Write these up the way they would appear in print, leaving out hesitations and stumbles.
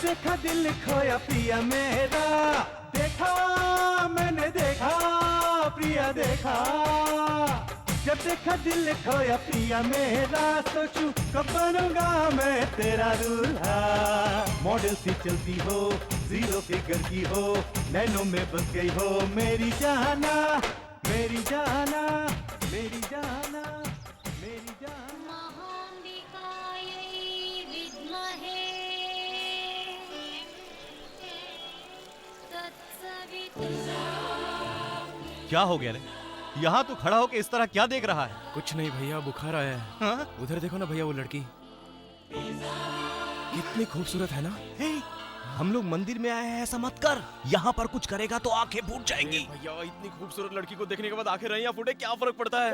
देखा दिल खोया पिया मेरा, देखा मैंने देखा प्रिया देखा, जब देखा दिल खोया पिया मेरा, सोचूं कब बनूंगा मैं तेरा दूल्हा। मॉडल सी चलती हो, जीरो फिगर की हो, नैनों में बस गई हो मेरी जाना, मेरी जाना, मेरी जाना, मेरी जाना। क्या हो गया रे? यहाँ तो खड़ा होके इस तरह क्या देख रहा है? कुछ नहीं भैया, बुखार आया है। हाँ? उधर देखो ना भैया, वो लड़की कितनी खूबसूरत है ना। हे, हम लोग मंदिर में आए हैं, ऐसा मत कर। यहाँ पर कुछ करेगा तो आंखें फूट जाएंगी। भैया इतनी खूबसूरत लड़की को देखने के बाद आंखें रही या फूटे, क्या फर्क पड़ता है?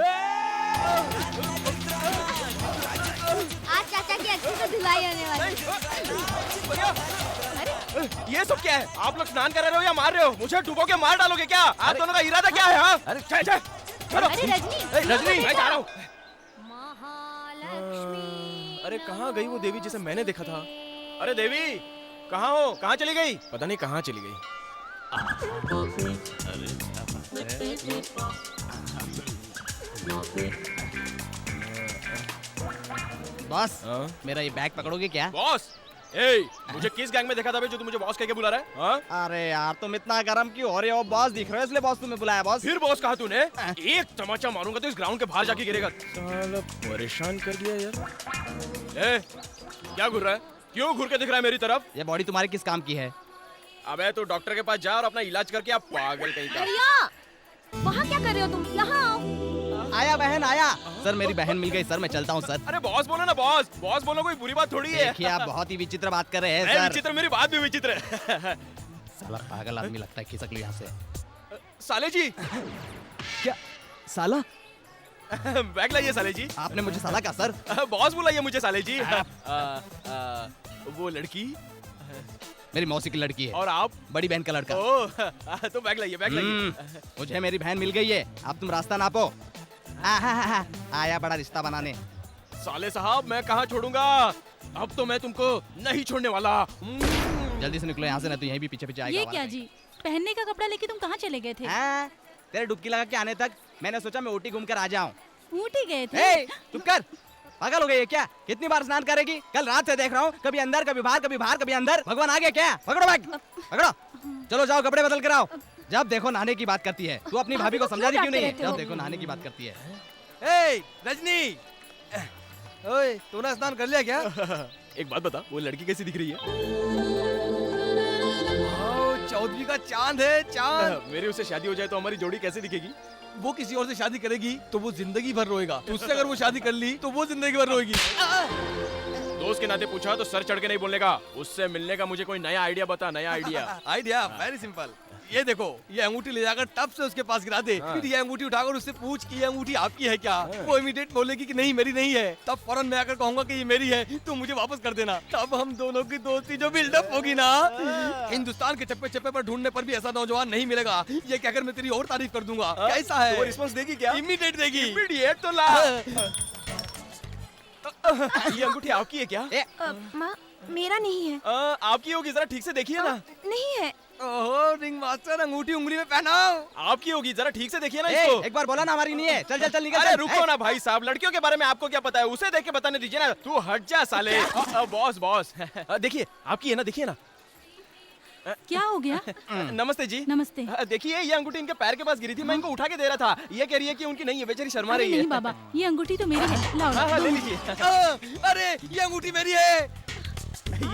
आज चाचा की अच्छी से धुलाई होने वाली। ये सब क्या है? आप लोग स्नान कर रहे हो या मार रहे हो? मुझे डुबो के मार डालोगे क्या? आप दोनों का इरादा क्या है? हाँ? अरे अरे रजनी, रजनी, मैं जा रहा हूँ। महालक्ष्मी। अरे कहाँ गई वो देवी जिसे मैंने देखा था? अरे देवी, कहाँ हो? कहाँ चली गई? पता नहीं कहाँ चली गई। बॉस, मेरा ये बैग पकड़ोगे क्या? बॉस, ए, मुझे किस गैंग में देखा था बे जो तू मुझे बॉस कह के बुला रहा है? हाँ? अरे यार, तुम इतना गरम क्यों हो रहे हो? बॉस दिख रहे हो इसलिए बॉस तुम्हें बुलाया। बॉस फिर बॉस कहा तूने? एक तमाचा मारूंगा तो इस ग्राउंड के बाहर जाके गिरेगा। साला परेशान कर दिया यार। ए, क्या घूर रहा है? क्यों घूर के दिख रहा है मेरी तरफ? ये बॉडी तुम्हारे किस काम की है? अबे तू डॉक्टर के पास जा और अपना इलाज करके आप पागल कहीं का। भैया, वहाँ क्या कर रहे हो तुम? यहाँ आओ। आया बहन आया। सर मेरी बहन मिल गई सर, मैं चलता हूँ सर। अरे बॉस बोलो ना बॉस, बॉस बोलो, कोई बुरी बात थोड़ी है। देखिए आप बहुत ही विचित्र बात कर रहे हैं सर सर। विचित्र, मेरी बात भी विचित्र है। साला पागल आदमी लगता है, खिसक लो यहाँ से। साले जी। क्या साला? बैग लाइए साले जी। आपने मुझे साला कहा सर? बॉस बुलाइए मुझे साले जी। वो लड़की मेरी मौसी की लड़की है। और आप? बड़ी बहन का लड़का। ओह, तो बैग लाइए, बैग लाइए। मुझे मेरी बहन मिल गई है, अब तुम रास्ता नापो। आया बड़ा रिश्ता बनाने। साले साहब, मैं कहाँ छोड़ूंगा? अब तो मैं तुमको नहीं छोड़ने वाला। जल्दी से निकलो यहाँ से, नहीं तो यहीं भी पीछे पीछे आएगा। ये क्या जी, पहनने का कपड़ा लेके तुम कहाँ चले गए थे? तेरे डुबकी लगा के आने तक मैंने सोचा मैं ऊटी घूम कर आ जाऊँ। ऊटी गए थे? चुप कर, पागल हो गई है क्या? कितनी बार स्नान करेगी? कल रात से देख रहा हूँ, कभी अंदर कभी बाहर, कभी बाहर कभी अंदर। भगवान आ गया क्या? पकड़ो बैग, पकड़ो। चलो जाओ कपड़े बदल कर आओ। जब देखो नहाने की बात करती है। तू अपनी भाभी को समझा दी क्यों नहीं? जब देखो नहाने की बात करती है। ए रजनी, ओए तूने स्नान कर लिया क्या? एक बात बता, वो लड़की कैसी दिख रही है? चौदवी का चांद है, चांद। मेरी उससे शादी हो जाए तो हमारी जोड़ी कैसे दिखेगी? वो किसी और से शादी करेगी तो वो जिंदगी भर रोएगा। तुझसे अगर वो शादी कर ली तो वो जिंदगी भर रोएगी। दोस्त के नाते पूछा तो सर चढ़ के नहीं बोलने का। उससे मिलने का मुझे कोई नया आइडिया बता, नया आइडिया। Idea very simple. ये देखो, ये अंगूठी ले जाकर टप से उसके पास गिरा दे। फिर ये अंगूठी उठाकर उससे पूछ कि ये अंगूठी आपकी है क्या? वो इमीडिएट बोलेगी कि नहीं मेरी नहीं है। तब फौरन मैं आकर कहूंगा कि ये मेरी है, तुम मुझे वापस कर देना। तब हम दोनों की दोस्ती जो बिल्डअप होगी ना, हिंदुस्तान के चप्पे चप्पे पर ढूंढने पर भी ऐसा नौजवान नहीं मिलेगा। ये कहकर मैं तेरी और तारीफ कर दूंगा। कैसा है? वो रिस्पॉन्स देगी क्या? इमीडिएट देगी। इमीडिएट तो ला। ये अंगूठी आपकी है क्या? माँ, मेरा नहीं है। आपकी होगी, जरा ठीक से देखिए ना। नहीं है। ओहो रिंग मास्टर, अंगूठी उंगली में पहनाओ। आपकी होगी, जरा ठीक से देखिए ना इसको। एक बार बोला ना हमारी नहीं है। चल चल चल निकल। अरे रुको ना भाई साहब, लड़कियों के बारे में आपको क्या पता है? उसे देख के बताने दीजिए ना। तू हट जा साले। बॉस बॉस, देखिए आपकी है ना, देखिए ना। क्या हो गया? नमस्ते जी। नमस्ते। देखिए ये अंगूठी इनके पैर के पास गिरी थी, मैं इनको उठा के दे रहा था। ये कह रही है कि उनकी नहीं है, बेचारी शर्मा अरे रही है। नहीं बाबा, ये अंगूठी तो मेरी है। लाओ हाँ लाओ। ले लीजिए। अरे ये अंगूठी मेरी है।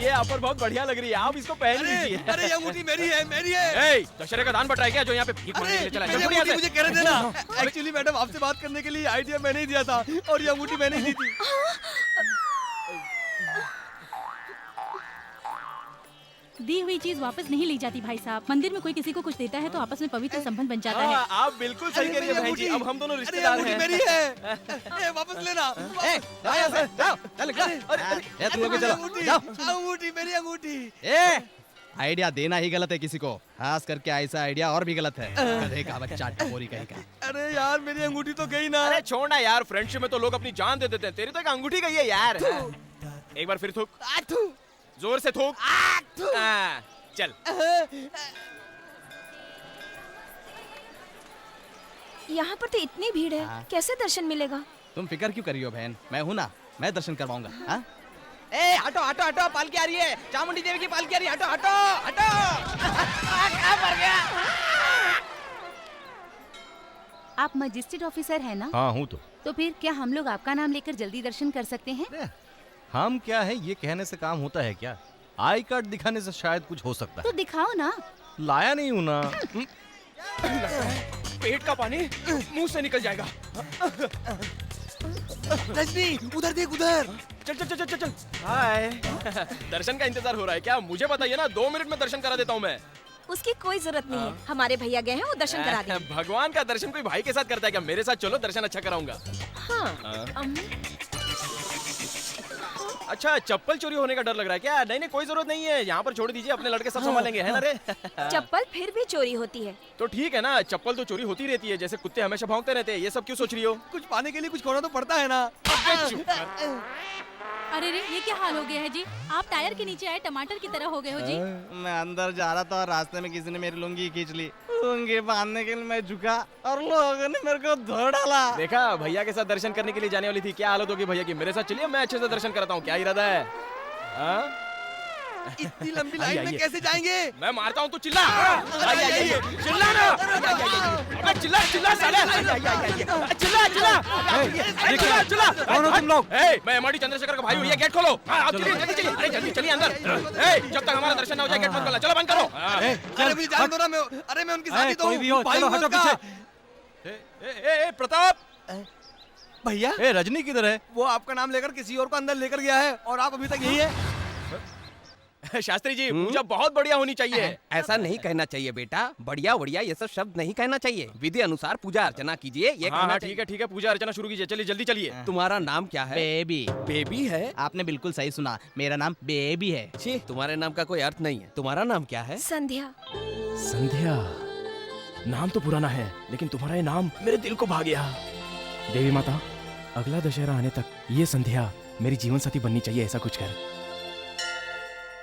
ये आप पर बहुत बढ़िया लग रही है, आप इसको पहन लीजिए। अरे ये अंगूठी मेरी है, मेरी है। ए, दशहरे का दान बट रहा है क्या जो यहाँ पे भीख मांगने के लिए चला है? मेरी अंगूठी मुझे कह देना। एक्चुअली मैडम आपसे बात करने के लिए आइडिया मैंने ही दिया था और ये अंगूठी मैंने ही दी थी। दी हुई चीज वापस नहीं ली जाती भाई साहब। मंदिर में कोई किसी को कुछ देता है तो आपस में पवित्र संबंध बन जाता है। आप बिल्कुल सही कह रही है बहन जी, अब हम दोनों अरे रिश्तेदार अंगूठी हैं। मेरी है। वापस लेना। जाओ से, जाओ, चल निकल। तुम लोग चलो, जाओ। अंगूठी मेरी अंगूठी। आइडिया देना ही गलत है किसी को, खास करके ऐसा आइडिया और भी गलत है। गधे का बच्चा, टपोरी कहीं का। अरे यार मेरी अंगूठी तो गई ना। अरे छोड़ना यार, फ्रेंडशिप में तो लोग अपनी जान दे देते हैं। तेरी तो एक अंगूठी गई है यार। एक बार फिर थूक। जोर से थूक। चल। यहाँ पर तो इतनी भीड़ है, कैसे दर्शन मिलेगा? तुम फिक्र क्यों कर रही हो बहन, मैं हूँ ना, मैं दर्शन करवाऊंगा। हाँ? ए हटो हटो हटो, पालकी आ रही है, चामुंडी देवी की पालकी आ रही है, हटो हटो हटो। क्या मर गया? आप मजिस्ट्रेट ऑफिसर है ना? हाँ हूँ तो फिर क्या हम लोग आपका नाम लेकर जल्दी दर्शन कर सकते हैं? हम क्या है, ये कहने से काम होता है क्या? आई कार्ड दिखाने से शायद कुछ हो सकता तो है। दिखाओ ना। लाया नहीं हूँ ना। पेट का पानी मुंह से निकल जाएगा। रजनी उधर देख, उधर। चल चल चल चल चल। हाय। दर्शन का इंतजार हो रहा है क्या? मुझे बताइए ना, 2 मिनट में दर्शन करा देता हूँ मैं। उसकी कोई जरूरत नहीं है, हमारे भैया गए हैं, वो दर्शन करा देंगे। भगवान का दर्शन कोई भाई के साथ करता है क्या? मेरे साथ चलो, दर्शन अच्छा कराऊंगा। हाँ। अच्छा, चप्पल चोरी होने का डर लग रहा है क्या? नहीं नहीं, कोई जरूरत नहीं है, यहाँ पर छोड़ दीजिए, अपने लड़के सब संभालेंगे, है ना रे? चप्पल फिर भी चोरी होती है। तो ठीक है ना, चप्पल तो चोरी होती रहती है, जैसे कुत्ते हमेशा भौंकते रहते हैं। ये सब क्यों सोच रही हो? कुछ पाने के लिए कुछ खोना तो पड़ता है ना। अरे रे, ये क्या हाल हो गया है जी? आप टायर के नीचे आए टमाटर की तरह हो गए हो जी। मैं अंदर जा रहा था और रास्ते में किसी ने मेरी लुंगी खींच ली। लुंगी बांधने के लिए मैं झुका और लोगों ने मेरे को धो डाला। देखा, भैया के साथ दर्शन करने के लिए जाने वाली थी, क्या हालत होगी भैया की। मेरे साथ चलिए, मैं अच्छे से दर्शन कराता हूँ। क्या इरादा है? हाँ? इतनी लंबी लाइन में कैसे जाएंगे? मैं मारता हूँ, तू चिल्ला। चिल्ला ना। अबे चिल्ला चिल्ला साले। चिल्ला चिल्ला चिल्ला चिल्ला। कौन हो तुम लोग? मैं एमआरडी चंद्रशेखर का भाई हूँ। ये गेट खोलो। आप चलिए, जल्दी चलिए। अरे जल्दी चलिए अंदर। जब तक हमारा दर्शन ना हो जाए गेट मत खोलना। चलो बंद करो। अरे मुझे जान दो ना, मैं उनकी शादी तो कोई भी हो, भाई चलो हूँ हटो उसका। पीछे। प्रताप। भैया ए रजनी किधर है? वो आपका नाम लेकर किसी और को अंदर लेकर गया है और आप अभी तक यही है। शास्त्री जी, पूजा बहुत बढ़िया होनी चाहिए। ऐसा नहीं कहना चाहिए बेटा, बढ़िया बढ़िया ये सब शब्द नहीं कहना चाहिए। विधि अनुसार पूजा अर्चना कीजिए, ये हाँ कहना हाँ, चाहिए। ठीक है, पूजा अर्चना शुरू कीजिए। चलिए जल्दी चलिए। तुम्हारा नाम क्या है? बेबी। बेबी है? आपने बिल्कुल सही सुना, मेरा नाम बेबी है। छी, तुम्हारे नाम का कोई अर्थ नहीं है। तुम्हारा नाम क्या है? संध्या। संध्या, नाम तो पुराना है, लेकिन तुम्हारा ये नाम मेरे दिल को भा गया। देवी माता, अगला दशहरा आने तक ये संध्या मेरी जीवन साथी बननी चाहिए। ऐसा कुछ कर।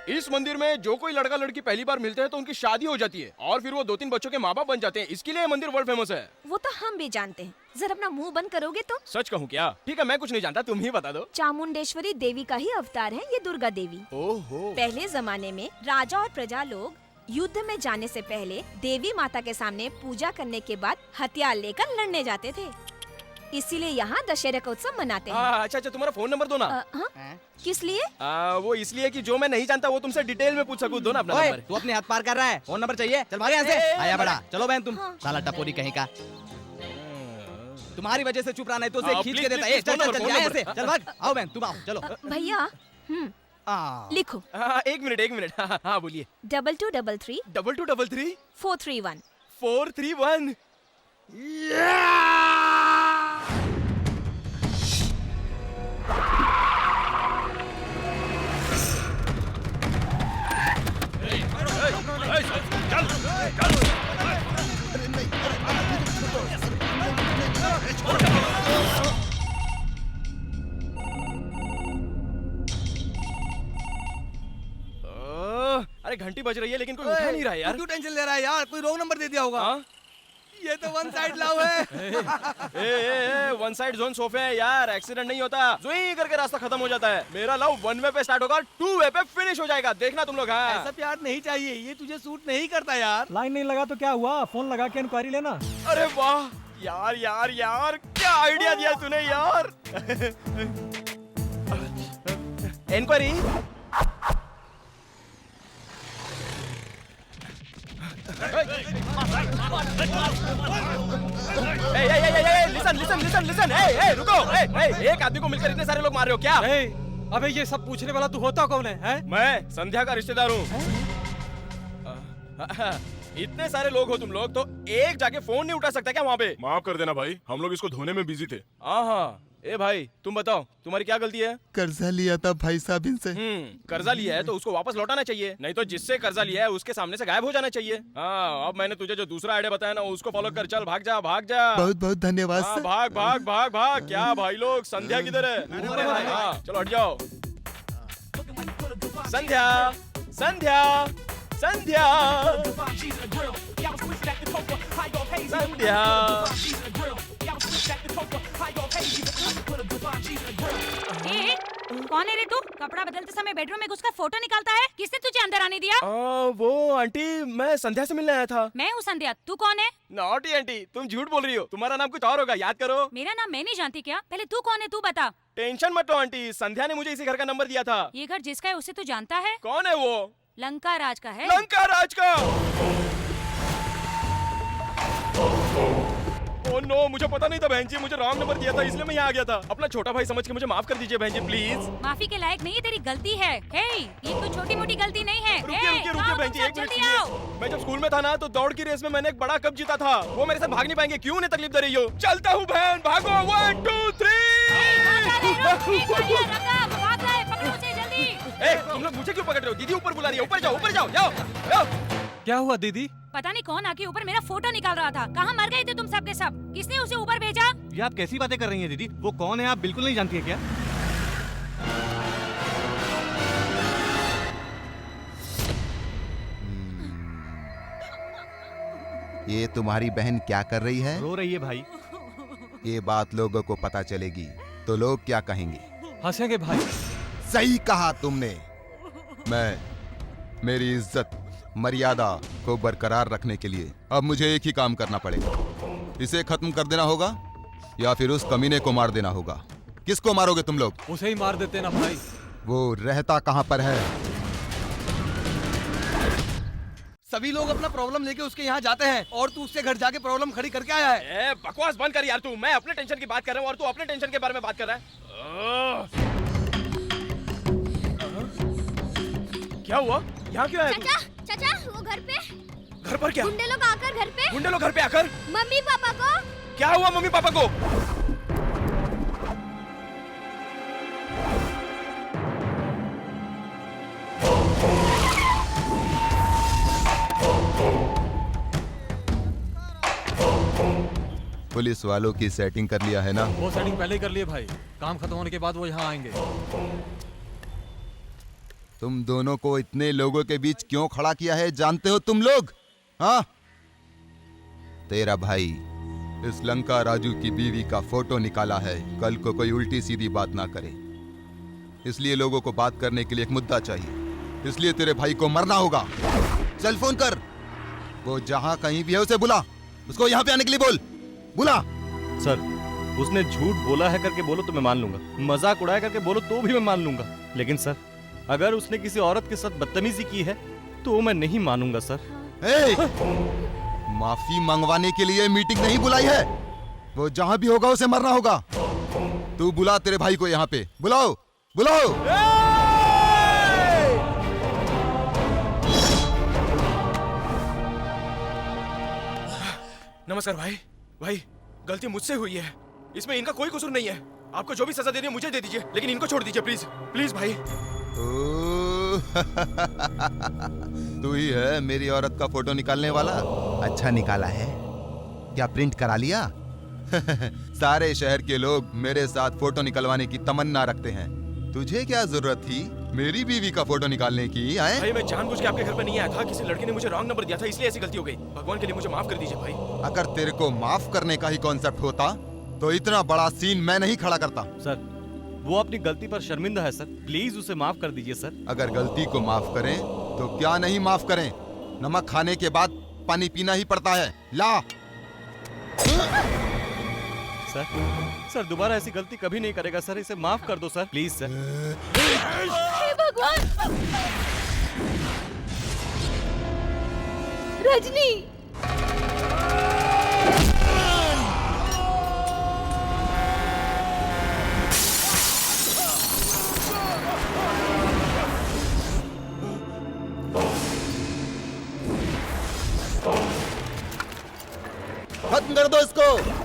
इस मंदिर में जो कोई लड़का लड़की पहली बार मिलते हैं तो उनकी शादी हो जाती है और फिर वो 2-3 बच्चों के माँ बाप बन जाते हैं। इसके लिए ये मंदिर वर्ल्ड फेमस है। वो तो हम भी जानते हैं, जरा अपना मुंह बंद करोगे तो। सच कहूँ क्या? ठीक है, मैं कुछ नहीं जानता, तुम ही बता दो। चामुंडेश्वरी देवी का ही अवतार है ये दुर्गा देवी। ओहो। पहले जमाने में राजा और प्रजा लोग युद्ध में जाने से पहले देवी माता के सामने पूजा करने के बाद हथियार लेकर लड़ने जाते थे, इसीलिए यहाँ दशहरा का उत्सव मनाते हैं। अच्छा अच्छा, तुम्हारा फोन नंबर दो ना। हाँ? किस लिए? वो इसलिए कि जो मैं नहीं जानता वो तुमसे डिटेल में पूछ सकूं। दो ना अपना ओए, नंबर। तू अपने हाथ पार कर रहा है, फोन नंबर चाहिए? चल भाग यहाँ से। आया बड़ा, चलो बहन तुम। साला टपोरी कहीं का। तुम्हारी वजह से चुप रहा, नहीं तो उसे खींच के देता। चल चल चल यहाँ से, चल भाग। आओ बहन, तुम आओ, चलो। भैया लिखो। 1 मिनट। हाँ बोलिए। 2233 2233 431 431। अरे घंटी बज रही है लेकिन कोई उठा नहीं रहा है यार। क्यों टेंशन ले रहा है यार? कोई रॉन्ग नंबर दे दिया होगा। हाँ? ये तो वन साइड लव है। वन साइड जोन सोफे है यार, एक्सीडेंट नहीं होता, जुई करके रास्ता खत्म हो जाता है। मेरा लव 1 वे पे स्टार्ट होगा, 2 वे पे फिनिश हो जाएगा, देखना तुम लोग। हाँ, ऐसा प्यार नहीं चाहिए, ये तुझे सूट नहीं करता यार। लाइन नहीं लगा तो क्या हुआ, फोन लगा के इंक्वायरी लेना। अरे वाह यार यार यार, क्या आइडिया दिया तूने यार। इंक्वायरी। लिसन, रुको। एक आदमी को मिलकर इतने सारे लोग मार रहे हो क्या? अबे ये सब पूछने वाला तू होता कौन है? मैं संध्या का रिश्तेदार हूँ। इतने सारे लोग हो तुम लोग, तो एक जाके फोन नहीं उठा सकता क्या वहाँ पे? माफ कर देना भाई, हम लोग इसको धोने में बिजी थे। हाँ, ए भाई तुम बताओ, तुम्हारी क्या गलती है? कर्जा लिया था भाई साहब इनसे। कर्जा लिया है तो उसको वापस लौटाना चाहिए, नहीं तो जिससे कर्जा लिया है उसके सामने से गायब हो जाना चाहिए। हाँ, अब मैंने तुझे जो दूसरा आइडिया बताया ना उसको फॉलो कर। चल भाग जा। बहुत बहुत धन्यवाद हाँ, सर। भाग। क्या भाई लोग, संध्या किधर है? हाँ, चलो हट जाओ। संध्या संध्या संध्या संध्या ए, कौन है रे तू? कपड़ा बदलते समय बेडरूम में घुसकर फोटो निकालता है? किसने तुझे अंदर आने दिया? वो आंटी मैं संध्या से मिलने आया था। मैं हूँ संध्या, तू कौन है? नॉटी आंटी, तुम झूठ बोल रही हो। तुम्हारा नाम कुछ और होगा, याद करो। मेरा नाम मैं नहीं जानती क्या? पहले तू कौन है तू बता। टेंशन मत लो आंटी, संध्या ने मुझे इसी घर का नंबर दिया था। ये घर जिसका है उसे तू जानता है? कौन है वो? लंका राज का है। लंका राज का? ओह नो, मुझे पता नहीं था बहन जी, मुझे रॉन्ग नंबर दिया था इसलिए मैं यहाँ आ गया था। अपना छोटा भाई समझ के मुझे माफ कर दीजिए बहन जी प्लीज। माफी के लायक नहीं है, तेरी गलती है। हे, ये कोई छोटी मोटी गलती नहीं है। रुकिए रुकिए रुकिए बहन जी, एक मिनट सुनिए। मैं जब स्कूल में था ना तो दौड़ की रेस में मैंने एक बड़ा कप जीता था। वो मेरे साथ भाग नहीं पाएंगे, क्यों उन्हें तकलीफ दे रही हो? चलता हूँ बहन, भागो 1 2 3। तुम लोग मुझे क्यों पकड़ रहे हो? दीदी ऊपर बुला रही है, ऊपर जाओ ऊपर जाओ जाओ जाओ। क्या हुआ दीदी? पता नहीं कौन आके ऊपर मेरा फोटो निकाल रहा था। कहाँ मर गए थे तुम सब के सब? किसने उसे ऊपर भेजा? ये आप कैसी बातें कर रही हैं दीदी? वो कौन है आप बिल्कुल नहीं जानती है क्या? ये तुम्हारी बहन क्या कर रही है? रो रही है भाई। ये बात लोगों को पता चलेगी तो लोग क्या कहेंगे? हंसेंगे भाई। सही कहा तुमने। मेरी इज्जत मर्यादा को बरकरार रखने के लिए अब मुझे एक ही काम करना पड़ेगा। इसे खत्म कर देना होगा या फिर उस कमीने को मार देना होगा। किसको मारोगे तुम लोग? उसे ही मार देते ना भाई। वो रहता कहाँ पर है? सभी लोग अपना प्रॉब्लम लेके उसके यहाँ जाते हैं और तू उससे घर जाके प्रॉब्लम खड़ी करके आया है। बकवास बंद कर यार तू। मैं अपने टेंशन की बात कर रहा हूँ और तू अपने टेंशन के बारे में बात कर रहा है। क्या हुआ? यहाँ क्यों आया? चाचा, चाचा, वो घर पे। घर पर क्या? गुंडे लोग आकर घर पे। गुंडे लोग घर पे आकर? मम्मी पापा को। क्या हुआ मम्मी पापा को? पुलिस वालों की सेटिंग कर लिया है ना? वो सेटिंग पहले ही कर लिए भाई। काम खत्म होने के बाद वो यहाँ आएंगे। तुम दोनों को इतने लोगों के बीच क्यों खड़ा किया है जानते हो तुम लोग? हाँ? तेरा भाई इस लंका राजू की बीवी का फोटो निकाला है, कल को कोई उल्टी सीधी बात ना करे, इसलिए लोगों को बात करने के लिए एक मुद्दा चाहिए। इसलिए तेरे भाई को मरना होगा। चल फोन कर, वो जहां कहीं भी है उसे बुला, उसको यहाँ पे आने के लिए बोल। बुला। सर, उसने झूठ बोला है करके बोलो तो मैं मान लूंगा, मजाक उड़ाया करके बोलो तो भी मैं मान लूंगा, लेकिन सर अगर उसने किसी औरत के साथ बदतमीजी की है तो मैं नहीं मानूंगा सर। माफी मंगवाने के लिए मीटिंग नहीं बुलाई है। वो जहां भी होगा उसे मरना होगा। तू बुला तेरे भाई को यहाँ पे। बुलाओ बुलाओ। नमस्कार भाई। भाई गलती मुझसे हुई है, इसमें इनका कोई कसूर नहीं है। आपको जो भी सजा देनी है मुझे दे दीजिए, लेकिन इनको छोड़ दीजिए प्लीज प्लीज भाई। तू ही है मेरी औरत का फोटो निकालने वाला? अच्छा निकाला है क्या? प्रिंट करा लिया? सारे शहर के लोग मेरे साथ फोटो निकलवाने की तमन्ना रखते हैं। तुझे क्या जरूरत थी मेरी बीवी का फोटो निकालने की? आए? भाई मैं जानबूझ के आपके घर पर नहीं आया था, किसी लड़के ने मुझे रॉन्ग नंबर दिया था इसलिए ऐसी गलती हो गई। भगवान के लिए मुझे माफ कर दीजिए भाई। अगर तेरे को माफ करने का ही कॉन्सेप्ट होता तो इतना बड़ा सीन मैं नहीं खड़ा करता। सर वो अपनी गलती पर शर्मिंदा है सर, प्लीज उसे माफ कर दीजिए सर। अगर गलती को माफ करें तो क्या नहीं माफ करें? नमक खाने के बाद पानी पीना ही पड़ता है। ला। सर दोबारा ऐसी गलती कभी नहीं करेगा सर, इसे माफ कर दो सर प्लीज सर। हे भगवान! रजनी! खत्म कर दो इसको।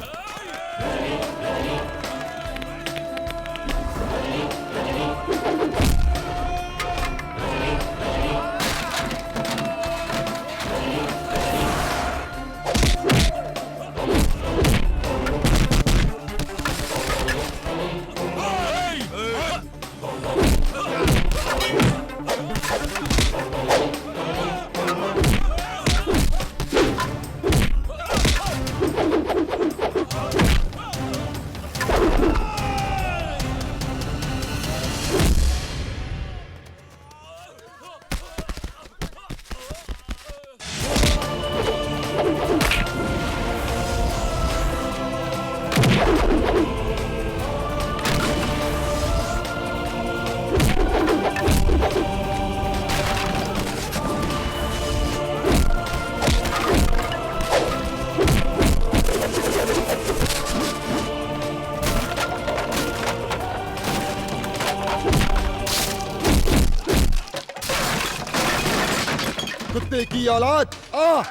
कुत्ते की औलाद, आ!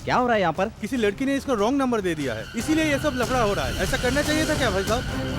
क्या हो रहा है यहाँ पर? किसी लड़की ने इसको रॉन्ग नंबर दे दिया है, इसीलिए ये सब लफड़ा हो रहा है। ऐसा करना चाहिए था क्या भाई साहब?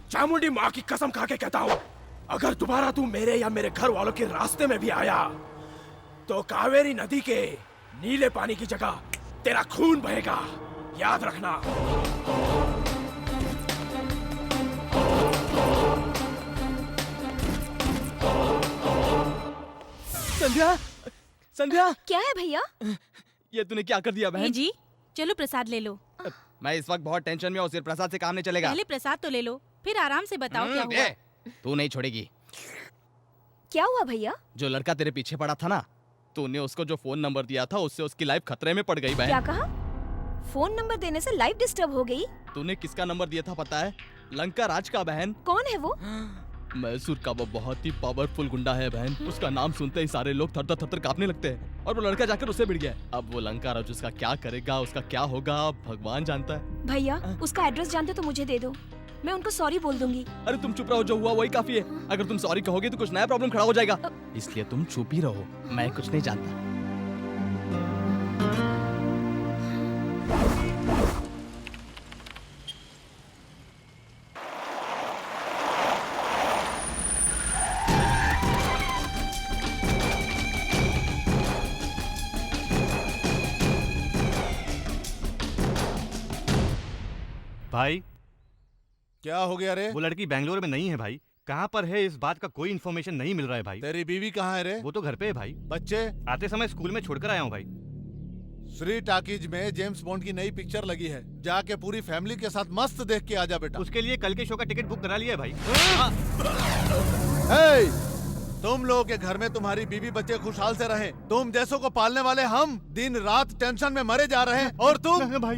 चामुंडी माँ की कसम खा के कहता हूँ, अगर दोबारा तू मेरे या मेरे घर वालों के रास्ते में भी आया तो कावेरी नदी के नीले पानी की जगह तेरा खून बहेगा, याद रखना। संध्या, संध्या, क्या है भैया? ये तूने क्या कर दिया बहन? जी चलो प्रसाद ले लो। मैं इस वक्त बहुत टेंशन में हूँ, सिर्फ प्रसाद से काम नहीं चलेगा। पहले प्रसाद तो ले लो, फिर आराम से बताओ क्या हुआ। तू नहीं छोड़ेगी। क्या हुआ भैया? जो लड़का तेरे पीछे पड़ा था ना, तूने उसको जो फोन नंबर दिया था उससे उसकी लाइफ खतरे में पड़ गई बहन। क्या कहा? फोन नंबर देने से लाइफ डिस्टर्ब हो गई? तूने किसका नंबर दिया था पता है? लंका राज का बहन। कौन है वो? मैसूर का वो बहुत ही पावरफुल गुंडा है बहन। उसका नाम सुनते ही सारे लोग थर थर कांपने लगते हैं और वो लड़का जाकर उससे भिड़ गया। अब वो लंका राज उसका क्या करेगा, उसका क्या होगा, भगवान जानता है। भैया उसका एड्रेस जानते तो मुझे दे दो, मैं उनको सॉरी बोल दूंगी। अरे तुम चुप रहो, जो हुआ वही काफी है। अगर तुम सॉरी कहोगे तो कुछ नया प्रॉब्लम खड़ा हो जाएगा, इसलिए तुम चुप ही रहो। मैं कुछ नहीं जानता। भाई क्या हो गया रे? वो लड़की बैंगलोर में नहीं है भाई। कहाँ पर है इस बात का कोई इन्फॉर्मेशन नहीं मिल रहा है भाई। तेरी बीवी कहाँ है रे? वो तो घर पे है भाई। बच्चे? आते समय स्कूल में छोड़कर आया हूँ भाई। श्री टाकीज में जेम्स बॉन्ड की नई पिक्चर लगी है, जाके पूरी फैमिली के साथ मस्त देख के आजा बेटा। उसके लिए कल के शो का टिकट बुक करा लिया है भाई। तुम लोगों के घर में तुम्हारी बीवी बच्चे खुशहाल से रहें। तुम जैसों को पालने वाले हम दिन रात टेंशन में मरे जा रहे हैं, और तुम भाई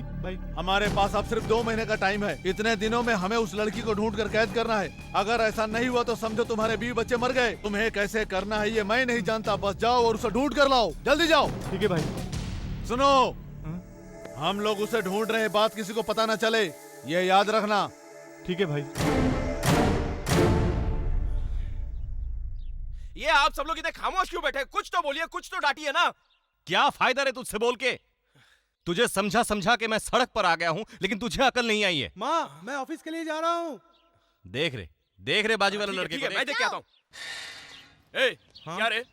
हमारे पास अब सिर्फ 2 महीने का टाइम है। इतने दिनों में हमें उस लड़की को ढूंढ कर कैद करना है। अगर ऐसा नहीं हुआ तो समझो तुम्हारे बीवी बच्चे मर गए। तुम्हें कैसे करना है ये मैं नहीं जानता, बस जाओ और उसे ढूंढ कर लाओ, जल्दी जाओ। ठीक है भाई। सुनो, हम लोग उसे ढूंढ रहे हैं, बात किसी को पता न चले, ये याद रखना। ठीक है भाई। ये आप सब लोग इतने खामोश क्यों बैठे? कुछ तो बोलिए, कुछ तो डांटिए ना। क्या फायदा रे तुझसे बोल के? तुझे समझा समझा के मैं सड़क पर आ गया हूं, लेकिन तुझे अकल नहीं आई है। माँ, मैं ऑफिस के लिए जा रहा हूँ। देख रे बाजू वाले लड़के को। मैं देख के आता हूँ। क्या रे?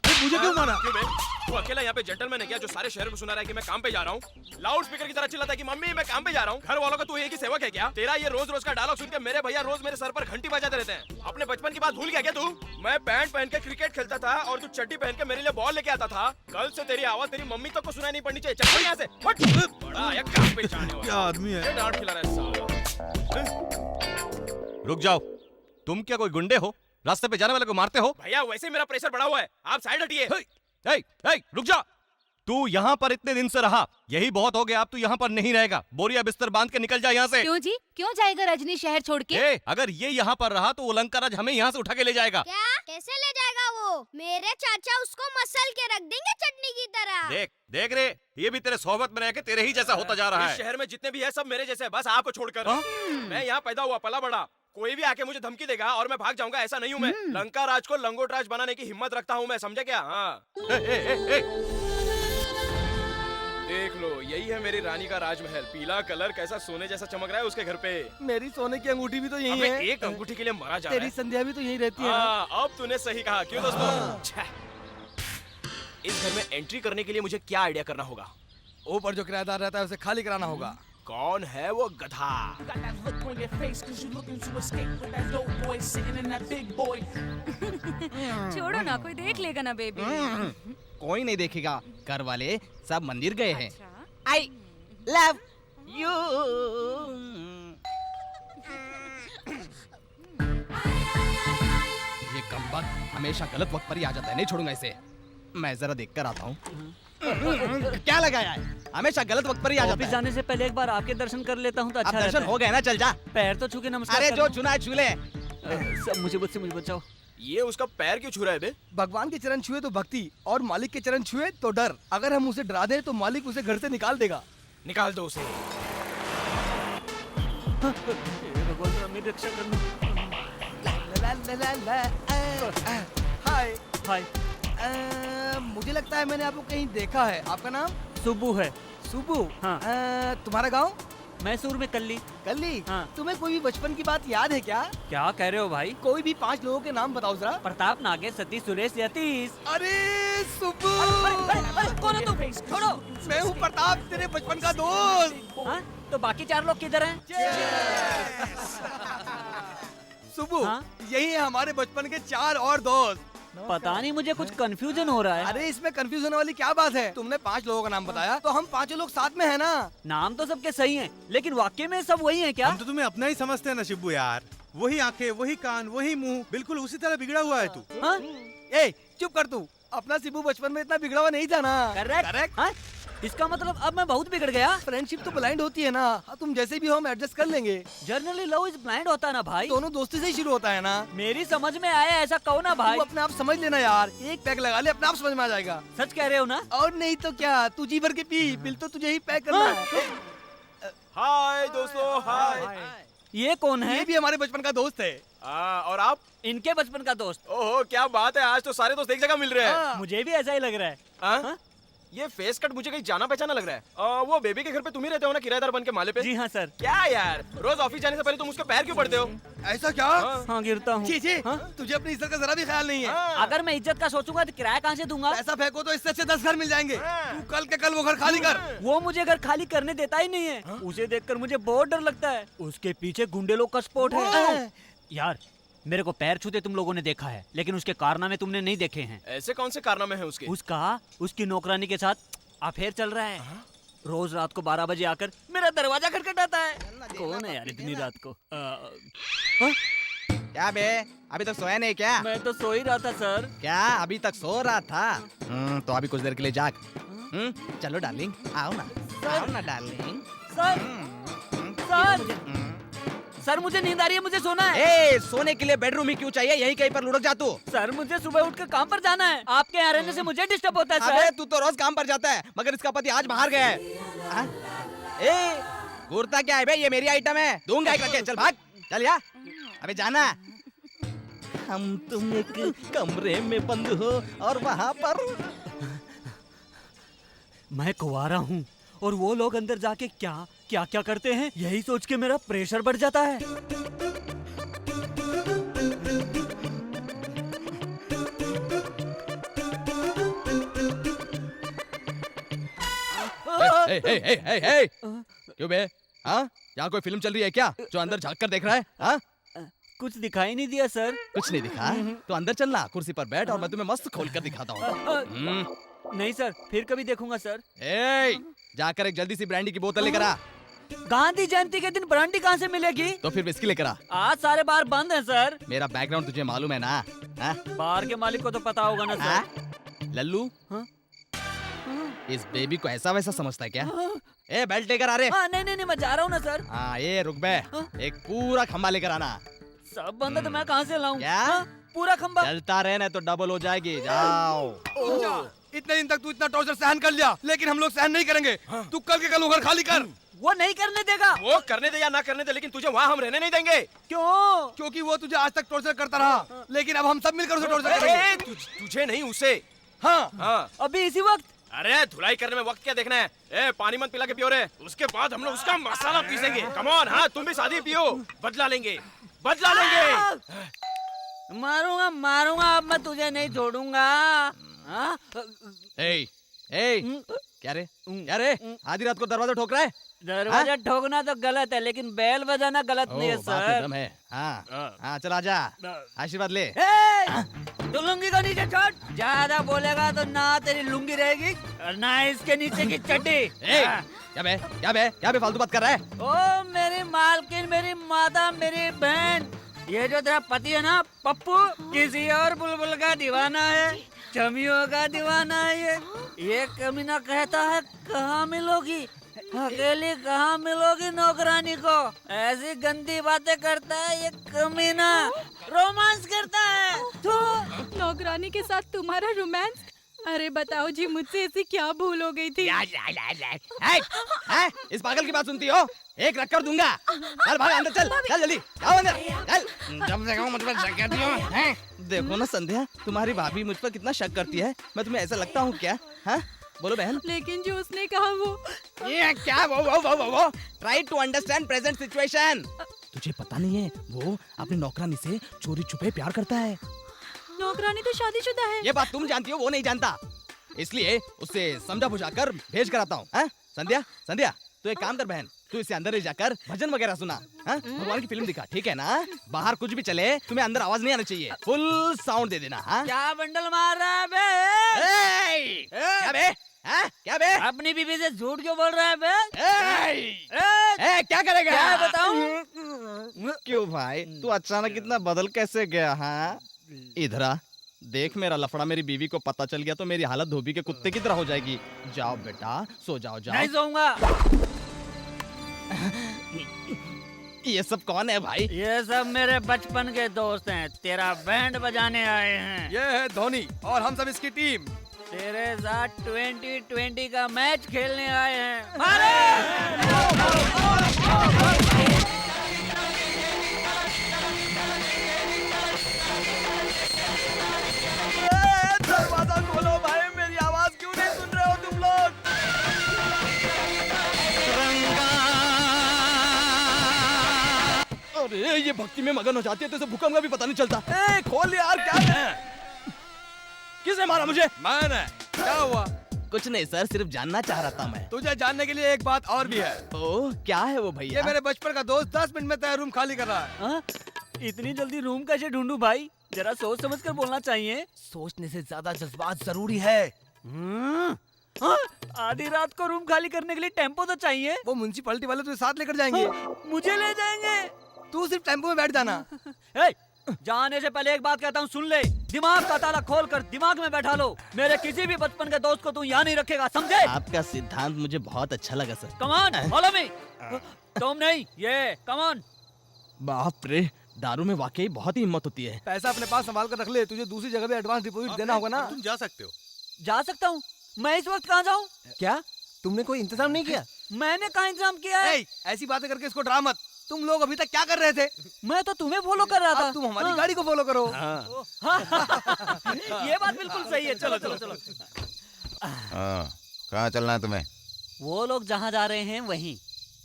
मुझे क्यों मारा? क्यों बे? तू अकेला यहाँ पे जेंटलमैन है क्या, जो सारे शहर में सुना रहा है कि मैं काम पे जा रहा हूँ? लाउड स्पीकर की तरह चिल्लाता है कि मम्मी मैं काम पे जा रहा हूँ। घर वालों का तू एक ही सेवक है क्या? तेरा ये रोज रोज का डायलॉग सुन के मेरे भैया रोज मेरे सर पर घंटी बजाते रहते हैं। अपने बचपन की बात भूल गया क्या तू? मैं पैंट पहन के क्रिकेट खेलता था और तू चड्डी पहन के मेरे लिए बॉल लेके आता था। कल से तेरी आवाज तेरी मम्मी तक को सुनाई नहीं पड़नी चाहिए। चल यहाँ से। बड़ा आया काम पे जाने वाला। क्या आदमी है? डांट खिला रहा है साला। रुक जाओ, तुम क्या कोई गुंडे हो? रास्ते पे जाने वाले को मारते हो? भैया वैसे ही मेरा प्रेशर बढ़ा हुआ है, आप साइड हटिए। रुक जा। तू यहाँ पर इतने दिन से रहा, यही बहुत हो गया। अब तू यहाँ पर नहीं रहेगा। बोरिया बिस्तर बांध के निकल जा यहाँ से। क्यों जी? क्यों जाएगा रजनी शहर छोड़ के? अगर ये यहाँ पर रहा तो अलंकाराज हमें यहाँ से उठा के ले जाएगा। क्या? कैसे ले जाएगा वो? मेरे चाचा उसको मसल के रख देंगे चटनी की तरह। देख रे, ये भी तेरे सोहबत में रह के तेरे ही जैसा होता जा रहा है। इस शहर में जितने भी है सब मेरे जैसे हैं, बस आपको छोड़कर। मैं यहाँ पैदा हुआ पला बड़ा। कोई भी आके मुझे धमकी देगा और मैं भाग जाऊंगा, ऐसा नहीं हूँ मैं। लंका राज को लंगोट राज बनाने की हिम्मत रखता हूँ मैं, समझे क्या? हाँ। देख लो, यही है मेरी रानी का राजमहल। पीला कलर कैसा सोने जैसा चमक रहा है उसके घर पे। मेरी सोने की अंगूठी भी तो यही है। एक अंगूठी के लिए मरा जा रहा तेरी है। संध्या भी तो यही रहती है ना? हाँ, अब तूने सही कहा। क्यों दोस्तों? इस घर में एंट्री करने के लिए मुझे क्या आइडिया करना होगा? ऊपर जो किराएदार रहता है उसे खाली कराना होगा। कौन है वो गधा? छोड़ो ना, कोई देख लेगा ना बेबी। कोई नहीं देखेगा, घर वाले सब मंदिर गए हैं। अच्छा। I love you. ये कमबख्त हमेशा गलत वक्त पर ही आ जाता है, नहीं छोड़ूंगा इसे। मैं जरा देख कर आता हूँ। क्या लगाया है? हमेशा गलत वक्त पर ही आ जाता है। जाने से पहले एक बार आपके दर्शन कर लेता हूँ तो अच्छा दर्शन हो गए ना, चल जा। पैर तो छू के नमस्कार। अरे जो चुना है छू ले। मुझे बचाओ। ये उसका पैर क्यों छू रहा है बे? भगवान के चरण छुए तो भक्ति, और मालिक के चरण छुए तो डर। अगर हम उसे डरा दें तो मालिक उसे घर से निकाल देगा। निकाल दो उसे। भगवान मेरी रक्षा करना। हाय हाय। मुझे लगता है मैंने आपको कहीं देखा है। आपका नाम? सुबू है। सुबू? हाँ। तुम्हारा गांव? मैसूर में कल्ली। कल्ली? हाँ। तुम्हें कोई भी बचपन की बात याद है क्या? क्या कह रहे हो भाई? कोई भी 5 लोगों के नाम बताओ जरा। प्रताप, नागेश, सतीश, सुरेश, यतीश। अरे सुबू! कौन है तुम? छोड़ो। मैं हूँ प्रताप, तेरे बचपन का दोस्त। हाँ? तो बाकी 4 लोग किधर हैं? सुबू, यही है हमारे बचपन के 4 और दोस्त। पता नहीं, मुझे कुछ कंफ्यूजन हो रहा है। अरे इसमें कंफ्यूजन वाली क्या बात है? तुमने 5 लोगों का नाम बताया तो हम 5 लोग साथ में है ना। नाम तो सबके सही हैं, लेकिन वाकई में सब वही हैं क्या? हम तो तुम्हें अपना ही समझते हैं ना शिब्बू यार। वही आंखें, वही कान, वही मुंह, बिल्कुल उसी तरह बिगड़ा हुआ है तू। हाँ? ए चुप कर तू। अपना शिबू बचपन में इतना बिगड़ा हुआ नहीं था ना। करेक्ट। हाँ? इसका मतलब अब मैं बहुत बिगड़ गया। फ्रेंडशिप तो ब्लाइंड होती है ना। तुम जैसे भी हो हम एडजस्ट कर लेंगे। जनरली लव इज ब्लाइंड होता है ना भाई। दोनों दोस्ती से ही शुरू होता है ना। मेरी समझ में आया, ऐसा कहो ना भाई। तू अपने आप समझ लेना यार। एक पैक लगा ले, अपने आप समझ में आ जाएगा। सच कह रहे हो ना? और नहीं तो क्या, तू जी भर के पी। बिल तो तुझे ही पैक करना है। हाय दोस्तों, हाय। ये कौन है? ये भी हमारे बचपन का दोस्त है। और आप? इनके बचपन का दोस्त। ओहो क्या बात है, आज तो सारे दोस्त एक जगह मिल रहे हैं। मुझे भी ऐसा ही लग रहा है। हाँ? ये फेस कट मुझे कहीं जाना पहचाना लग रहा है। वो बेबी के घर पे तुम ही रहते हो ना, किराएदार बन के माले पे? जी हाँ सर। क्या यार, रोज ऑफिस जाने से पहले तुम उसके पैर क्यों पड़ते हो? ऐसा क्या? हाँ गिरता हूँ। तुझे अपनी इज्जत का जरा भी ख्याल नहीं है। अगर मैं इज्जत का सोचूंगा तो किराया कहाँ से दूंगा? पैसा फेंको तो इससे अच्छे 10 घर मिल जाएंगे। तू कल के कल वो घर खाली कर। वो मुझे घर खाली करने देता ही नहीं है। उसे देखकर मुझे बहुत डर लगता है। उसके पीछे गुंडे लोग का स्पॉट है। यार मेरे को पैर छूते तुम लोगों ने देखा है, लेकिन उसके कारनामे तुमने नहीं देखे हैं। ऐसे कौन से कारनामे हैं उसके? उसकी नौकरानी के साथ अफेयर चल रहा है। रोज रात को 12 बजे आकर मेरा दरवाजा खटखटाता है। कौन है यार इतनी रात को? क्या बे, अभी तक सोया नहीं क्या? मैं तो सो ही रहा था सर। क्या अभी तक सो रहा था? तो अभी कुछ देर के लिए जाग। चलो डार्लिंग, आओ ना डार्लिंग। सर मुझे नींद आ रही है, मुझे सोना है। ए, सोने के लिए बेडरूम ही क्यों चाहिए? यहीं कहीं पर लुढ़क जा तू। सर मुझे सुबह उठकर काम पर जाना है, आपके यहाँ रहने से मुझे डिस्टर्ब होता है सर। अबे तू तो रोज काम पर जाता है, मगर इसका पति आज बाहर गया है। ए, घूरता क्या है बे? ये मेरी आइटम है, दूंगा एक रखे। चल भाग, चल या। अबे जाना। हम तुम एक कमरे में बंद हो और वहाँ पर मैं कुंवारा हूँ और वो लोग अंदर जाके क्या क्या क्या करते हैं, यही सोच के मेरा प्रेशर बढ़ जाता है। क्यों बे? हाँ, यहाँ कोई फिल्म चल रही है क्या जो अंदर झांक कर देख रहा है? हाँ, कुछ दिखाई नहीं दिया सर। कुछ नहीं दिखा? तो अंदर चलना, कुर्सी पर बैठ और मैं तुम्हें मस्त खोल कर दिखाता हूँ। नहीं सर, फिर कभी देखूंगा सर। जाकर एक जल्दी सी ब्रांडी की बोतल लेकर आ। गांधी जयंती के दिन ब्रांडी कहाँ से मिलेगी? तो फिर विस्की लेकर आ। आज सारे बार बंद हैं सर। मेरा बैकग्राउंड तुझे मालूम है ना? बार के मालिक को तो पता होगा ना सर। लल्लू, इस बेबी को ऐसा वैसा समझता है क्या? ए, बेल्ट लेकर आ रे। नहीं, मैं जा रहा हूँ ना सर। ये रुक बे, एक पूरा खंबा लेकर आना। सब बंद है तो मैं कहाँ से लाऊं? क्या? पूरा खंबा। चलता रहना तो डबल हो जाएगी। जाओ। इतने दिन तक तू इतना टॉर्चर सहन कर लिया, लेकिन हम लोग सहन नहीं करेंगे। तू कल के कल घर खाली कर। वो नहीं करने देगा। वो करने दे या ना करने दे, लेकिन तुझे वहाँ हम रहने नहीं देंगे। क्यों? क्योंकि वो तुझे आज तक टॉर्चर करता रहा, लेकिन अब हम सब मिलकर उसे टॉर्चर करेंगे। तुझे नहीं, उसे। हाँ। अभी इसी वक्त? अरे धुलाई करने में वक्त क्या देखना है? ए, पानी मत पिला के पियो रे। उसके बाद हम लोग उसका मसाला पीसेंगे। कम ऑन, हाँ तुम भी शादी पियो, बदला लेंगे। मारूंगा, अब मैं तुझे नहीं छोड़ूंगा। क्या रे आधी रात को दरवाजा ठोक रहा है? दरवाजा ठोकना तो गलत है, लेकिन बेल बजाना गलत नहीं है सर। हाँ चल आजा, आशीर्वाद ले। तू लुंगी को नीचे छोड़। ज्यादा बोलेगा तो ना तेरी लुंगी रहेगी और ना इसके नीचे की चड्डी। क्या बे फालतू बात कर रहा है? ओ मेरी मालकिन, मेरी माता, मेरी बहन, ये जो तेरा पति है ना पप्पू, किसी और बुलबुल का दीवाना है, चमियों का दीवाना है। ये कमीना कहता है कहाँ मिलोगी, अकेली कहाँ मिलोगी नौकरानी को। ऐसी गंदी बातें करता है ये कमीना, रोमांस करता है। तो नौकरानी के साथ तुम्हारा रोमांस? अरे बताओ जी, मुझसे ऐसी क्या भूल हो गई थी? इस पागल की बात सुनती हो? एक रखकर दूंगा। चल भाग अंदर, चल जल्दी, जाओ अंदर, चल। जब देखो मुझ पर शक करती हो। देखो ना संध्या, तुम्हारी भाभी मुझ पर कितना शक करती है। मैं तुम्हें ऐसा लगता हूँ क्या? हाँ बोलो बहन। लेकिन जो उसने कहा वो ये क्या? वो try to understand present situation. तुझे पता नहीं है वो अपनी नौकरानी से चोरी छुपे प्यार करता है। नौकरानी तो शादीशुदा है। ये बात तुम जानती हो, वो नहीं जानता, इसलिए उससे समझा बुझाकर भेज कर आता हूँ। संध्या तू एक काम कर बहन, तू इसे अंदर ले जाकर भजन वगैरह सुना, भगवान की फिल्म दिखा, ठीक है ना? बाहर कुछ भी चले, तुम्हें अंदर आवाज नहीं आना चाहिए, फुल साउंड दे देना। क्या बंडल मार रहा है बे? क्या बे? अपनी बीवी से झूठ क्यों बोल रहा है बे? क्या करेगा? क्या बताऊं? क्यों भाई, तू अचानक इतना बदल कैसे गया? हाँ इधर आ, देख मेरा लफड़ा मेरी बीवी को पता चल गया तो मेरी हालत धोबी के कुत्ते की तरह हो जाएगी। जाओ बेटा, सो जाओ। नहीं सोऊंगा। ये सब कौन है भाई? ये सब मेरे बचपन के दोस्त हैं, तेरा बैंड बजाने आए हैं। ये है धोनी और हम सब इसकी टीम। तेरे साथ 2020 का मैच खेलने आए हैं। दरवाजा खोलो भाई, मेरी आवाज क्यों नहीं सुन रहे हो तुम लोग? अरे ये भक्ति में मगन हो जाती है तो इसे भूकंप का भी पता नहीं चलता। खोल यार, क्या है? किसने मारा मुझे? मैंने। क्या हुआ? कुछ नहीं सर, सिर्फ जानना चाह रहा था मैं। तुझे जानने के लिए एक बात और भी है। ओह, क्या है वो भैया? ये मेरे बचपन का दोस्त 10 मिनट में तेरा रूम खाली कर रहा है। इतनी जल्दी रूम कैसे ढूंढूं भाई? जरा सोच समझ कर बोलना चाहिए। सोचने से ज्यादा जज्बात जरूरी है। आधी रात को रूम खाली करने के लिए टेम्पो तो चाहिए। वो म्युनिसिपैलिटी वाले तुझे साथ लेकर जाएंगे। मुझे ले जाएंगे? तू सिर्फ टेम्पो में बैठ जाना। जाने से पहले एक बात कहता हूँ, सुन ले। दिमाग का ताला खोल कर दिमाग में बैठा लो। मेरे किसी भी बचपन के दोस्त को तू यहाँ नहीं रखेगा, समझे? आपका सिद्धांत मुझे बहुत अच्छा लगा sir. Come on, follow me. तुम नहीं, ये कम ऑन। बाप रे, दारू में वाकई बहुत ही हिम्मत होती है। पैसा अपने पास संभाल कर रख ले, तुझे दूसरी जगह भी एडवांस डिपॉजिट देना होगा ना। तुम जा सकते हो। जा सकता हूँ? मैं इस वक्त कहाँ जाऊँ? क्या तुमने कोई इंतजाम नहीं किया? मैंने कहाँ इंतजाम किया है? ऐसी बातें करके इसको डरा मत। तुम लोग अभी तक क्या कर रहे थे? मैं तो तुम्हें फॉलो कर रहा था। अब तुम हमारी गाड़ी को फॉलो करो। ये बात बिल्कुल सही है। चलो चलो चलो। कहाँ चलना है तुम्हें? वो लोग जहाँ जा रहे हैं वहीं,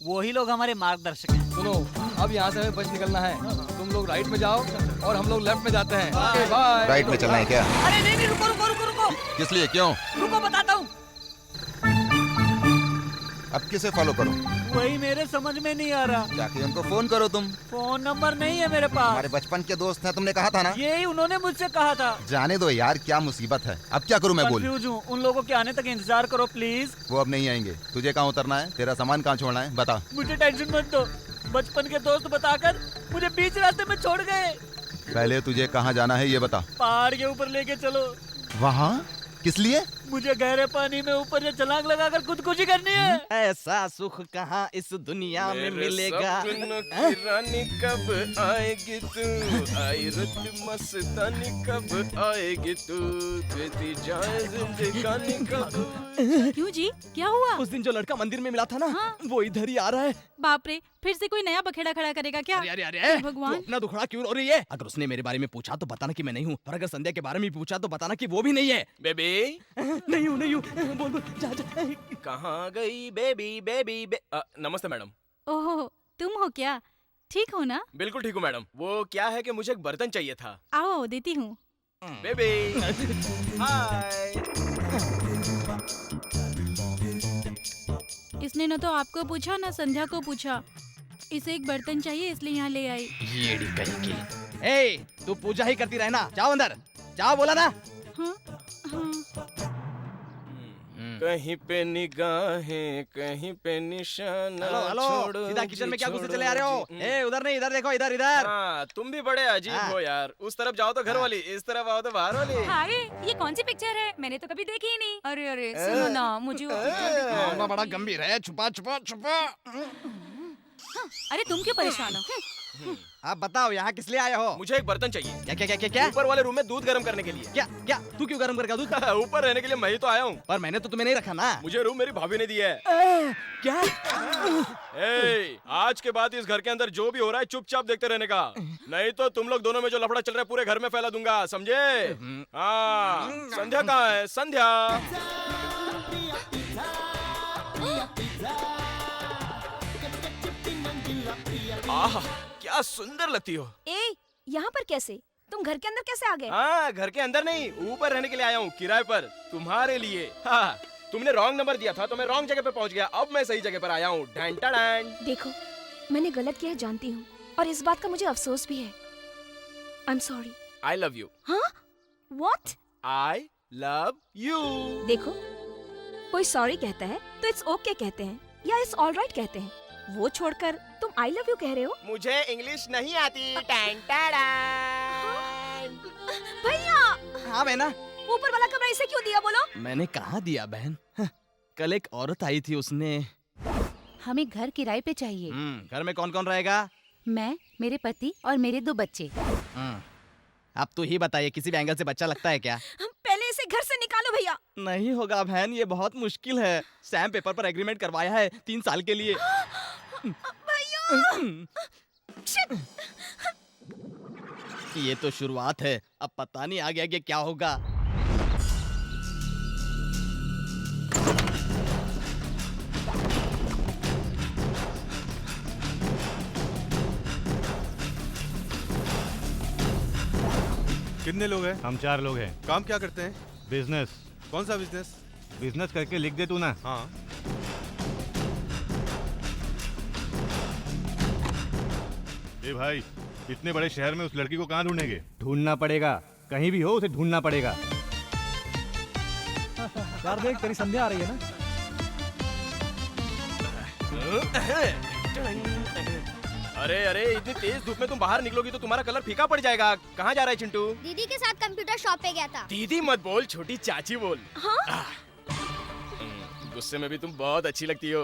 वही लोग हमारे मार्गदर्शक हैं। सुनो, अब यहाँ से हमें बच निकलना है। तुम लोग राइट में जाओ और हम लोग लेफ्ट में जाते हैं। Okay, bye. राइट में चलना है क्या? अरे नहीं नहीं, रुको रुको रुको रुको। किस लिए, क्यों? रुको बताता हूँ। अब किसे फॉलो करूं? वही मेरे समझ में नहीं आ रहा। जाके उनको फोन करो तुम। फोन नंबर नहीं है मेरे पास। हमारे बचपन के दोस्त हैं, तुमने कहा था ना। यही उन्होंने मुझसे कहा था। जाने दो यार, क्या मुसीबत है। अब क्या करूं मैं, बोल। कंफ्यूज हूँ, उन लोगों के आने तक इंतजार करो प्लीज। वो अब नहीं आएंगे। तुझे कहाँ उतरना है? तेरा सामान कहाँ छोड़ना है, बता। मुझे टेंशन मत दो, बचपन के दोस्त बताकर मुझे बीच रास्ते में छोड़ गए। पहले तुझे कहाँ जाना है ये बता। पहाड़ के ऊपर लेके चलो। वहाँ? किस लिए? मुझे गहरे पानी में ऊपर से छलांग लगाकर खुदकुशी करनी है। ऐसा सुख कहाँ इस दुनिया में मिलेगा। रानी कब आएगी तू, आई रुत मस्तानी कब आएगी तू, तेरी जाए जिंदगानी कब। क्यों जी, क्या हुआ? उस दिन जो लड़का मंदिर में मिला था ना, वो इधर ही आ रहा है। बाप रे, फिर से कोई नया बखेड़ा खड़ा करेगा क्या? अरे अरे अरे, हे भगवान। तू अपना दुखड़ा क्यों रो रही है? अगर उसने मेरे बारे में पूछा तो बताना कि मैं नहीं हूँ, और अगर संध्या के बारे में पूछा तो बताना कि वो भी नहीं है। बेबी नहीं हूँ नहीं हूँ, बोल बोल, जा जा। कहाँ गई बेबी बेबी नमस्ते मैडम। ओहो, तुम हो क्या? ठीक हो ना? बिल्कुल ठीक हूँ मैडम। वो क्या है कि मुझे एक बर्तन चाहिए था। आओ देती हूँ। Baby hi. इसने न तो आपको पूछा न संध्या को पूछा। इसे एक बर्तन चाहिए इसलिए यहाँ ले आई। येड़ी कहीं। ए, तू पूजा ही करती रहना, जाओ अंदर, जाओ बोला ना। हाँ, हाँ। कहीं पे निगाहें, कहीं पे निशाना। हेलो हेलो, सीधा किचन में क्या घुसे चले आ रहे हो? ए, उधर नहीं, इधर देखो, इधर इधर। हाँ, तुम भी बड़े अजीब हो यार। उस तरफ जाओ तो घर वाली, इस तरफ आओ तो बाहर वाली। हाय, ये कौन सी पिक्चर है? मैंने तो कभी देखी ही नहीं। अरे अरे सुनो ना, मुझे वो पिक्चर दिखाओ। मामला बड़ा गंभीर है, छुपा छुपा छुपा। अरे तुम क्यों परेशान हो? आप बताओ यहाँ किस लिए आए हो? मुझे एक बर्तन चाहिए। क्या क्या क्या क्या क्या? ऊपर वाले रूम में दूध गर्म करने के लिए। क्या क्या? तू क्यों गर्म करेगा दूध? ऊपर रहने के लिए मैं ही तो आया हूँ। पर मैंने तो तुम्हें नहीं रखा ना। मुझे रूम मेरी भाभी ने दिया है। क्या? ए, आज के बाद इस घर के अंदर जो भी हो रहा है चुपचाप देखते रहने का, नहीं तो तुम लोग दोनों में जो लफड़ा चल रहा है पूरे घर में फैला दूंगा, समझे? हाँ, संध्या कहाँ है? संध्या। आह, क्या सुंदर लगती हो। ए, यहाँ पर कैसे? तुम घर के अंदर कैसे आ गए? हाँ, घर के अंदर नहीं, ऊपर रहने के लिए आया हूँ, किराए पर, तुम्हारे लिए। हाँ, तुमने रॉन्ग नंबर दिया था तो मैं रॉन्ग जगह पे पहुँच गया। अब मैं सही जगह पर आया हूँ। देखो, मैंने गलत किया है जानती हूँ, और इस बात का मुझे अफसोस भी है। I am sorry. I love you. हाँ? What? I love you. देखो, कोई सॉरी कहता है तो इट्स ओके कहते हैं, या इट्स ऑलराइट कहते हैं। वो छोड़कर तुम आई लव यू कह रहे हो? मुझे इंग्लिश नहीं आती। भैया! हाँ बहना। ऊपर वाला कमरा इसे क्यों दिया बोलो? मैंने कहाँ दिया बहन? कल एक औरत आई थी, उसने। हमें घर किराए पे चाहिए। घर में कौन कौन रहेगा? मैं, मेरे पति और मेरे 2 बच्चे। अब तू ही बताइए, किसी भी एंगल से बच्चा लगता है क्या? पहले इसे घर से निकालो भैया। नहीं होगा बहन, ये बहुत मुश्किल है। सैम पेपर पर एग्रीमेंट करवाया है 3 साल के लिए। ये तो शुरुआत है, अब पता नहीं आगे आगे क्या होगा। कितने लोग हैं? हम 4 लोग हैं। काम क्या करते हैं? बिजनेस। कौन सा बिजनेस? बिजनेस करके लिख दे तू ना। हाँ। ए भाई, इतने बड़े शहर में उस लड़की को कहाँ ढूंढेंगे? ढूंढना पड़ेगा, कहीं भी हो उसे ढूंढना पड़ेगा। यार देख, तेरी संध्या आ रही है ना। अरे अरे इतनी तेज धूप में तुम बाहर निकलोगी तो तुम्हारा कलर फीका पड़ जाएगा। कहाँ जा रहा है चिंटू? दीदी के साथ कंप्यूटर शॉप पे गया था। दीदी मत बोल, छोटी चाची बोल। हाँ? गुस्से में भी तुम बहुत अच्छी लगती हो।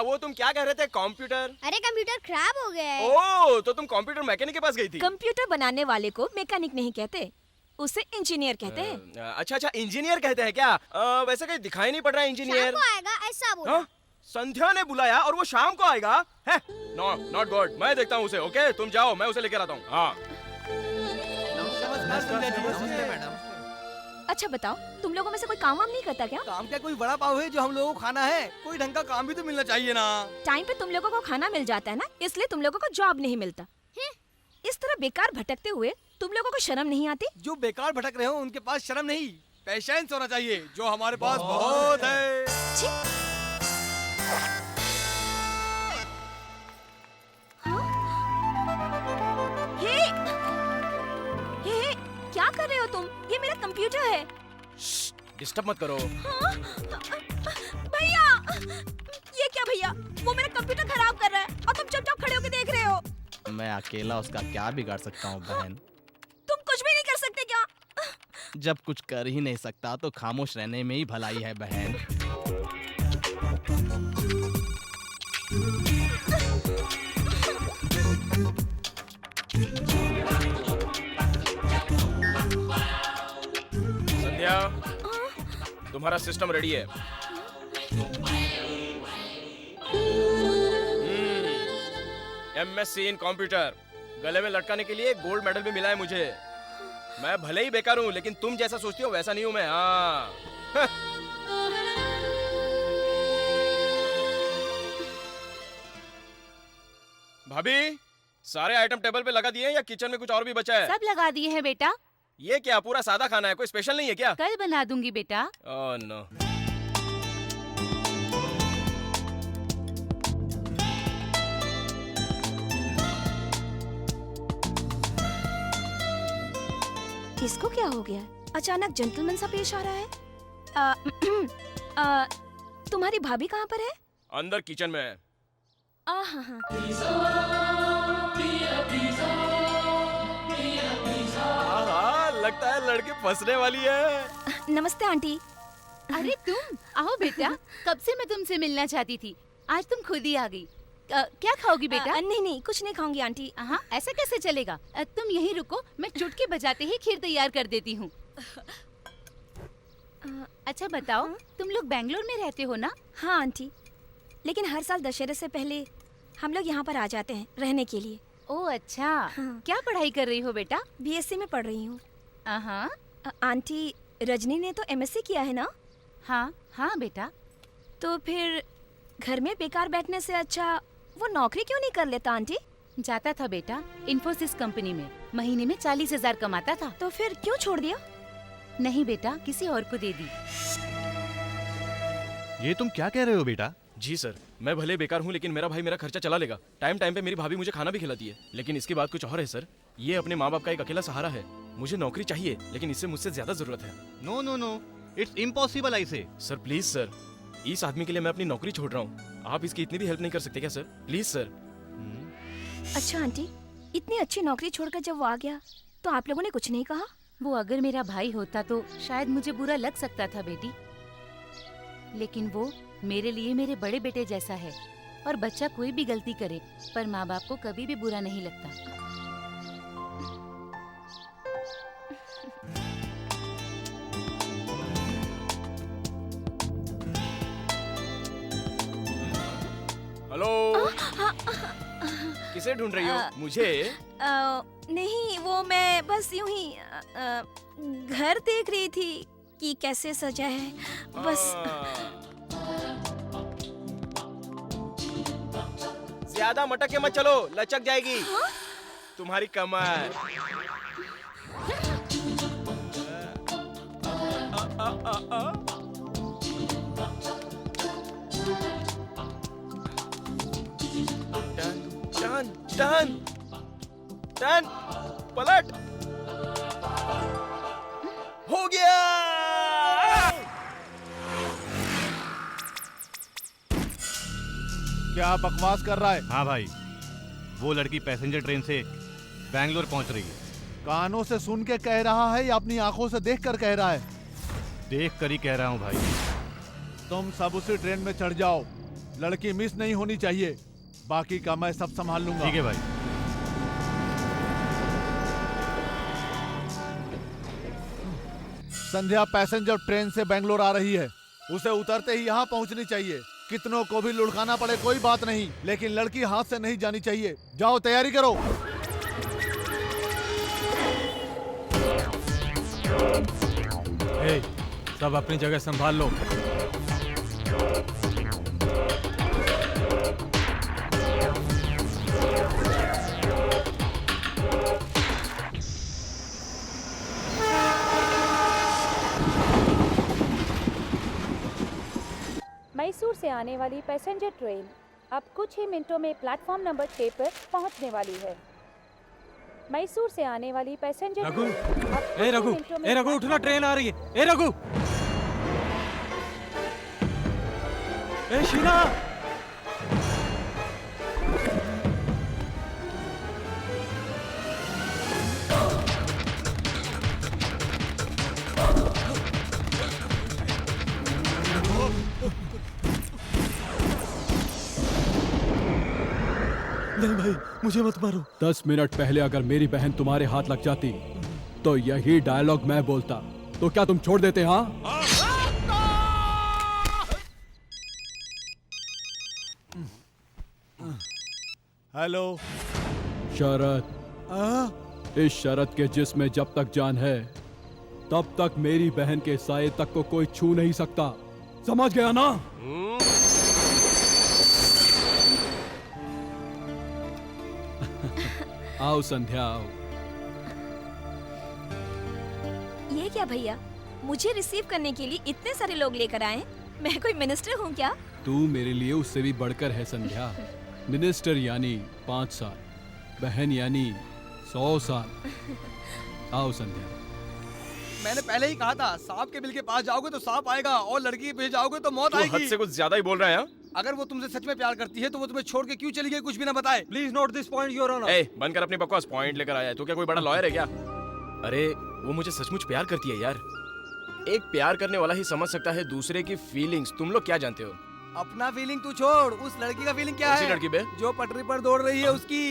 वो तुम क्या कह रहे थे? कंप्यूटर? अरे कंप्यूटर खराब हो गया है। ओह, तो तुम कंप्यूटर मैकेनिक के पास गई थी? कंप्यूटर बनाने वाले को मैकेनिक नहीं कहते, उसे इंजीनियर कहते हैं। अच्छा, इंजीनियर कहते हैं क्या? वैसे कहीं दिखाई नहीं पड़ रहा है इंजीनियर। शाम को आएगा ऐसा बोला। संध्या ने बुलाया और वो शाम को आएगा? है? No, not good. मैं देखता हूँ उसे। ओके, तुम जाओ, मैं उसे लेकर आता हूँ। हाँ। अच्छा बताओ, तुम लोगों में से कोई काम वाम नहीं करता क्या? काम क्या, कोई बड़ा पाव है जो हम लोगों को खाना है? कोई ढंग का काम भी तो मिलना चाहिए ना। टाइम पे तुम लोगों को खाना मिल जाता है ना, इसलिए तुम लोगों को जॉब नहीं मिलता। इस तरह बेकार भटकते हुए तुम लोगों को शर्म नहीं आती? जो बेकार भटक रहे हो उनके पास शर्म नहीं, पेशेंस होना चाहिए, जो हमारे पास बहुत है। हे, क्या कर रहे हो तुम? ये मेरा कंप्यूटर है। डिस्टर्ब मत करो। भैया, ये क्या भैया? वो मेरा कंप्यूटर खराब कर रहा है और तुम चुपचाप खड़े होकर देख रहे हो। मैं अकेला उसका क्या बिगाड़ सकता हूँ बहन? तुम कुछ भी नहीं कर सकते क्या? जब कुछ कर ही नहीं सकता तो खामोश रहने में ही भलाई है बहन। संध्या, तुम्हारा सिस्टम रेडी है। MSc इन कंप्यूटर गले में लटकाने के लिए गोल्ड मेडल भी मिला है मुझे। मैं भले ही बेकार हूँ, लेकिन तुम जैसा सोचती हो वैसा नहीं हूँ मैं। हाँ। भाभी, सारे आइटम टेबल पे लगा दिए हैं या किचन में कुछ और भी बचा है? सब लगा दिए हैं बेटा। ये क्या पूरा सादा खाना है? कोई स्पेशल नहीं है क्या? कल बना दूंगी बेटा। Oh no. इसको क्या हो गया? अचानक जेंटलमैन सा पेश आ रहा है। तुम्हारी भाभी कहाँ पर है? अंदर किचन में है। लगता है लड़की फंसने वाली है। नमस्ते आंटी। अरे तुम आओ बेटा, कब से मैं तुमसे मिलना चाहती थी, आज तुम खुद ही आ गई। क्या खाओगी बेटा? नहीं, कुछ नहीं खाऊंगी आंटी। हाँ, ऐसा कैसे चलेगा? तुम यहीं रुको, मैं चुटकी बजाते ही खीर तैयार कर देती हूँ। अच्छा बताओ, तुम लोग बेंगलोर में रहते हो ना? हाँ आंटी, लेकिन हर साल दशहरे से पहले हम लोग यहाँ पर आ जाते हैं रहने के लिए। ओह अच्छा। क्या पढ़ाई कर रही हो बेटा? BSc में पढ़ रही हूँ। आंटी, रजनी ने तो MSc किया है ना? हाँ बेटा। तो फिर घर में बेकार बैठने से अच्छा वो नौकरी क्यों नहीं कर लेता आंटी? जाता था बेटा, इन्फोसिस कंपनी में महीने में 40,000 कमाता था। तो फिर क्यों छोड़ दिया? नहीं बेटा, किसी और को दे दी। ये तुम क्या कह रहे हो बेटा? जी सर, मैं भले बेकार हूँ लेकिन मेरा भाई मेरा खर्चा चला लेगा। टाइम टाइम पे मेरी भाभी मुझे खाना भी खिलाती है। लेकिन इसकी बात कुछ और है सर, ये अपने माँ बाप का एक अकेला सहारा है। मुझे नौकरी चाहिए, लेकिन इससे मुझसे ज्यादा जरूरत है। No no no, it's impossible I say. Sir please sir, इस आदमी के लिए मैं अपनी नौकरी छोड़ रहा हूँ। आप इसकी इतनी भी हेल्प नहीं कर सकते क्या सर? Please sir. अच्छा आंटी, इतनी अच्छी नौकरी छोड़कर जब वो आ गया तो आप लोगों ने कुछ नहीं कहा? वो अगर मेरा भाई होता तो शायद मुझे बुरा लग सकता था बेटी, लेकिन वो मेरे लिए मेरे बड़े बेटे जैसा है। और बच्चा कोई भी गलती करे पर माँ बाप को कभी भी बुरा नहीं लगता। हेलो, किसे ढूंढ रही हो? मुझे? नहीं, वो मैं बस यूं ही घर देख रही थी कि कैसे सजा है, बस। ज्यादा मटक के मत चलो, लचक जाएगी तुम्हारी कमर। टर्न, पलट। हो गया। क्या बकवास कर रहा है? हाँ भाई, वो लड़की पैसेंजर ट्रेन से बैंगलोर पहुंच रही है। कानों से सुन के कह रहा है या अपनी आंखों से देख कर कह रहा है? देख कर ही कह रहा हूँ भाई। तुम सब उसी ट्रेन में चढ़ जाओ, लड़की मिस नहीं होनी चाहिए, बाकी का मैं सब संभाल लूंगा। ठीक है भाई। संध्या पैसेंजर ट्रेन से बेंगलोर आ रही है, उसे उतरते ही यहाँ पहुँचनी चाहिए। कितनों को भी लुढ़काना पड़े कोई बात नहीं, लेकिन लड़की हाथ से नहीं जानी चाहिए। जाओ तैयारी करो। ए, सब अपनी जगह संभाल लो। मैसूर से आने वाली पैसेंजर ट्रेन अब कुछ ही मिनटों में प्लेटफॉर्म नंबर 6 पर पहुंचने वाली है। मैसूर से आने वाली पैसेंजर रघु, ट्रेन ए रघु उठना, ट्रेन आ रही है। ए रघु, ए शीना, नहीं भाई, मुझे मत मारो। 10 मिनट पहले अगर मेरी बहन तुम्हारे हाथ लग जाती तो यही डायलॉग मैं बोलता, तो क्या तुम छोड़ देते? हाँ, हेलो। शरत, इस शरत के जिस्म जब तक जान है तब तक मेरी बहन के साये तक को कोई छू नहीं सकता, समझ गया ना? आओ संध्या, आओ। ये क्या भैया, मुझे रिसीव करने के लिए इतने सारे लोग लेकर आए? मैं कोई मिनिस्टर हूँ क्या? तू मेरे लिए उससे भी बढ़कर है संध्या। मिनिस्टर यानी 5 साल, बहन यानी 100 साल। आओ संध्या। मैंने पहले ही कहा था, सांप के बिल के पास जाओगे तो सांप आएगा और लड़की के पीछे जाओगे तो मौत आएगी। हद से कुछ ज्यादा ही बोल रहा है। अगर वो तुमसे सच में प्यार करती है तो वो तुम्हें छोड़ के क्यों चली गई, कुछ भी ना बताए। Please note this point your honour. ए, बंद कर अपनी बकवास, पॉइंट लेकर आया है। तू क्या कोई बड़ा लॉयर है क्या? अरे वो मुझे सचमुच प्यार करती है यार। एक प्यार करने वाला ही समझ सकता है दूसरे की फीलिंग्स। तुम लोग क्या जानते हो? अपना फीलिंग तू छोड़, उस लड़की का फीलिंग क्या है? कौन सी लड़की बे? जो पटरी पर दौड़ रही है उसकी।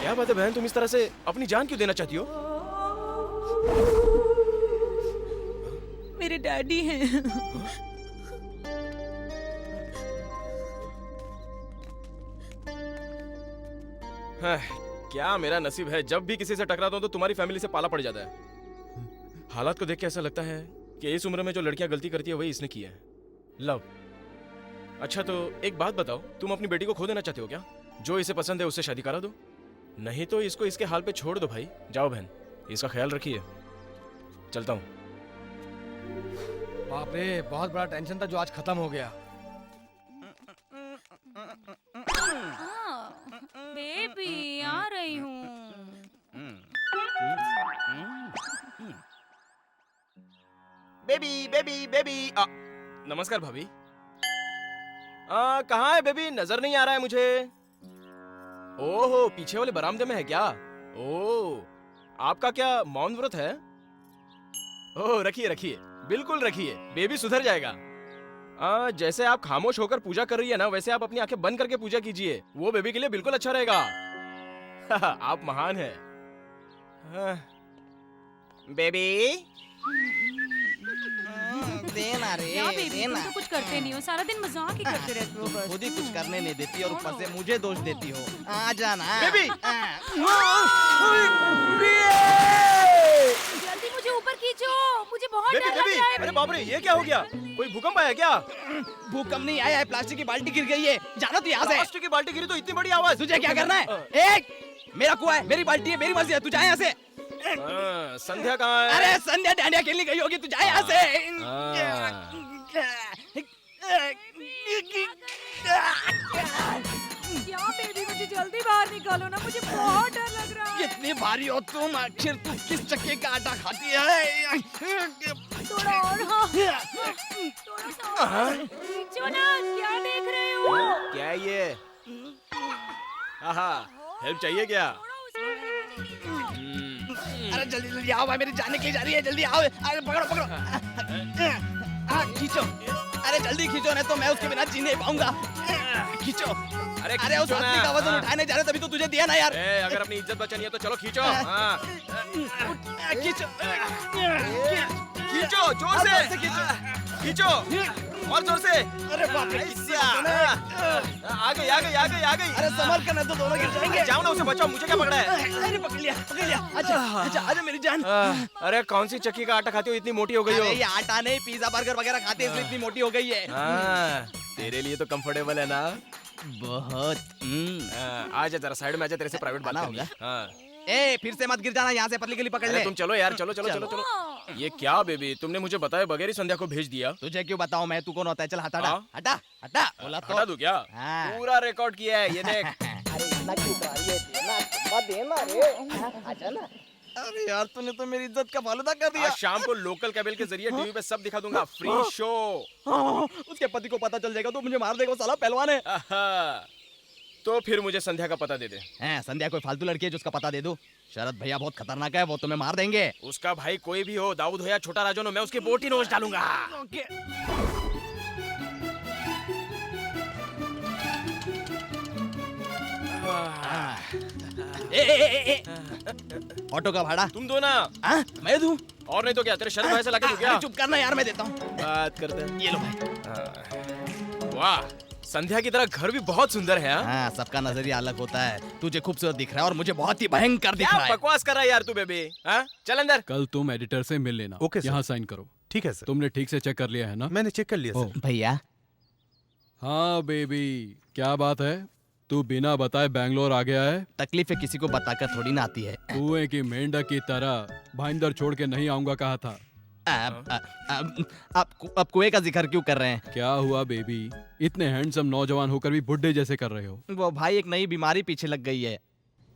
क्या बात है बहन, तुम इस तरह से अपनी जान क्यों देना चाहती हो? मेरे डैडी हैं। क्या मेरा नसीब है, जब भी किसी से टकराता हूं तो तुम्हारी फैमिली से पाला पड़ जाता है। हालात को देख के ऐसा लगता है कि इस उम्र में जो लड़कियां गलती करती है वही इसने की है। लव। अच्छा तो एक बात बताओ, तुम अपनी बेटी को खो देना चाहते हो क्या? जो इसे पसंद है उससे शादी करा दो, नहीं तो इसको इसके हाल पे छोड़ दो भाई। जाओ बहन, इसका ख्याल रखिए। चलता हूँ। बाप रे, बहुत बड़ा टेंशन था जो आज खत्म हो गया। बेबी आ रही हूँ। Baby baby baby. नमस्कार भाभी। कहाँ है बेबी? नजर नहीं आ रहा है मुझे। ओहो, पीछे वाले बरामदे में है क्या? ओह, आपका क्या मौन व्रत है? ओह, रखिए रखिए, बिल्कुल रखिए, बेबी सुधर जाएगा। जैसे आप खामोश होकर पूजा कर रही है ना, वैसे आप अपनी आंखें बंद करके पूजा कीजिए, वो बेबी के लिए बिल्कुल अच्छा रहेगा। आप महान है। बेबी देना रे, क्या बेबी, देना। तुम तो कुछ करते नहीं हो, सारा दिन मजाक ही करते रहते हो बस। खुद ही कुछ करने नहीं देती और ऊपर से मुझे दोष देती हो। आ जाना बेबी। जल्दी मुझे ऊपर खींचो, मुझे बहुत बेबी डर लग बेबी, रहा है। अरे बाप रे, ये क्या हो गया? कोई भूकंप आया क्या? भूकंप नहीं आया है, प्लास्टिक की बाल्टी गिर गई है। जाना तू यहाँ से। प्लास्टिक की बाल्टी गिरी तो इतनी बड़ी आवाज। तुझे क्या करना है? एक मेरा कुआं है, मेरी बाल्टी है, मेरी मर्जी है, तू जा यहाँ से। संध्या कहाँ है? अरे संध्या डांडिया खेलने गई होगी, तू जा यहाँ से। क्या बेबी, मुझे जल्दी बाहर निकालो ना, मुझे बहुत डर लग रहा है। कितनी भारी हो तुम, आखिर तू किस चक्के का आटा खाती है? थोड़ा और, हाँ। थोड़ा सा और। खींचो ना, क्या देख रहे हो? क्या है ये? आहा, हेल्प चाहिए क्या? अरे जल्दी जल्दी आओ भाई, मेरी जान निकली जा रही है, जल्दी आओ। अरे पकड़ो पकड़ो, खींचो। अरे जल्दी खींचो, नहीं तो मैं उसके बिना जी नहीं पाऊंगा। खींचो। अरे उस आदमी का वजन उठाने जा रहे, तभी तो तुझे दिया ना यार। अगर अपनी इज्जत बचानी है तो चलो खींचो। खींचो खींचो, जोर से खींचो, और जोर से। अरे बाप रे, आ गई आ गई आ गई आ गई। अरे संभल कर, नहीं तो दोनों गिर जाएंगे। जाओ ना, उसे बचाओ, मुझे क्या पकड़ा है? अरे पकड़ लिया पकड़ लिया। अच्छा आजा मेरी जान। अरे कौन सी चक्की का आटा खाती हो, इतनी मोटी हो गई हो? अरे ये आटा नहीं, पिज्जा बर्गर वगैरह खाते हैं, इसलिए इतनी मोटी हो गई है। तेरे लिए तो कंफर्टेबल है ना बहुत। आजा जरा साइड में आजा, तेरे से प्राइवेट बात करनी है। ए फिर से मत गिर जाना, यहाँ से पतली गली पकड़ ले। तुम चलो यार, चलो चलो चलो चलो। ये क्या बेबी, तुमने मुझे बताया बगैर ही संध्या को भेज दिया? तुझे क्यों बताऊं मैं, तू कौन होता है? चल हटा हटा हटा। बोला तो हटा दूं क्या? पूरा रिकॉर्ड किया है, ये देख। अरे इतना क्यों उतरा रही है? देना रे, आजा ना। अरे यार तूने तो मेरी इज्जत का फालूदा कर दिया। आज शाम को लोकल केबल के जरिए टीवी पे सब दिखा दूंगा, फ्री शो। उसके पति को पता चल जाएगा तो मुझे मार देगा, वो साला पहलवान है। तो फिर मुझे संध्या का पता दे दे। संध्या कोई फालतू लड़की है जो उसका पता दे दो? शरद भैया बहुत खतरनाक है, वो तुम्हें मार देंगे। उसका भाई कोई भी हो, दाऊद हो या छोटा राजन हो, मैं उसकी बोटी नोच डालूंगा। ऑटो का भाड़ा तुम दो ना। मैं दूं? और नहीं तो क्या, तेरे शर्त ऐसे लाके दूं क्या? चुप करना यार, मैं देता हूँ। बात करते हैं। ये लो भाई। वाह, संध्या की तरह घर भी बहुत सुंदर है। हाँ, सबका नजरिया अलग होता है। तुझे खूबसूरत दिख रहा है और मुझे बहुत ही भयंकर दिख रहा है। बकवास कर रहा है यार तू बेबी। चल अंदर। कल तुम एडिटर से मिल लेना। Okay sir. यहाँ साइन करो। ठीक है सर। तुमने ठीक से चेक कर लिया है ना? मैंने चेक कर लिया सर। भैया। हाँ बेबी, क्या बात है? तू बिना बताए बैंगलोर आ गया है? तकलीफें किसी को बताकर थोड़ी ना आती है। कुएं की मेंढक की तरह भाईंदर छोड़ के नहीं आऊंगा कहा था। आप कुएं का जिक्र क्यों कर रहे हैं? क्या हुआ बेबी, इतने हैंडसम नौजवान होकर भी बुड्ढे जैसे कर रहे हो? वो भाई एक नई बीमारी पीछे लग गई है,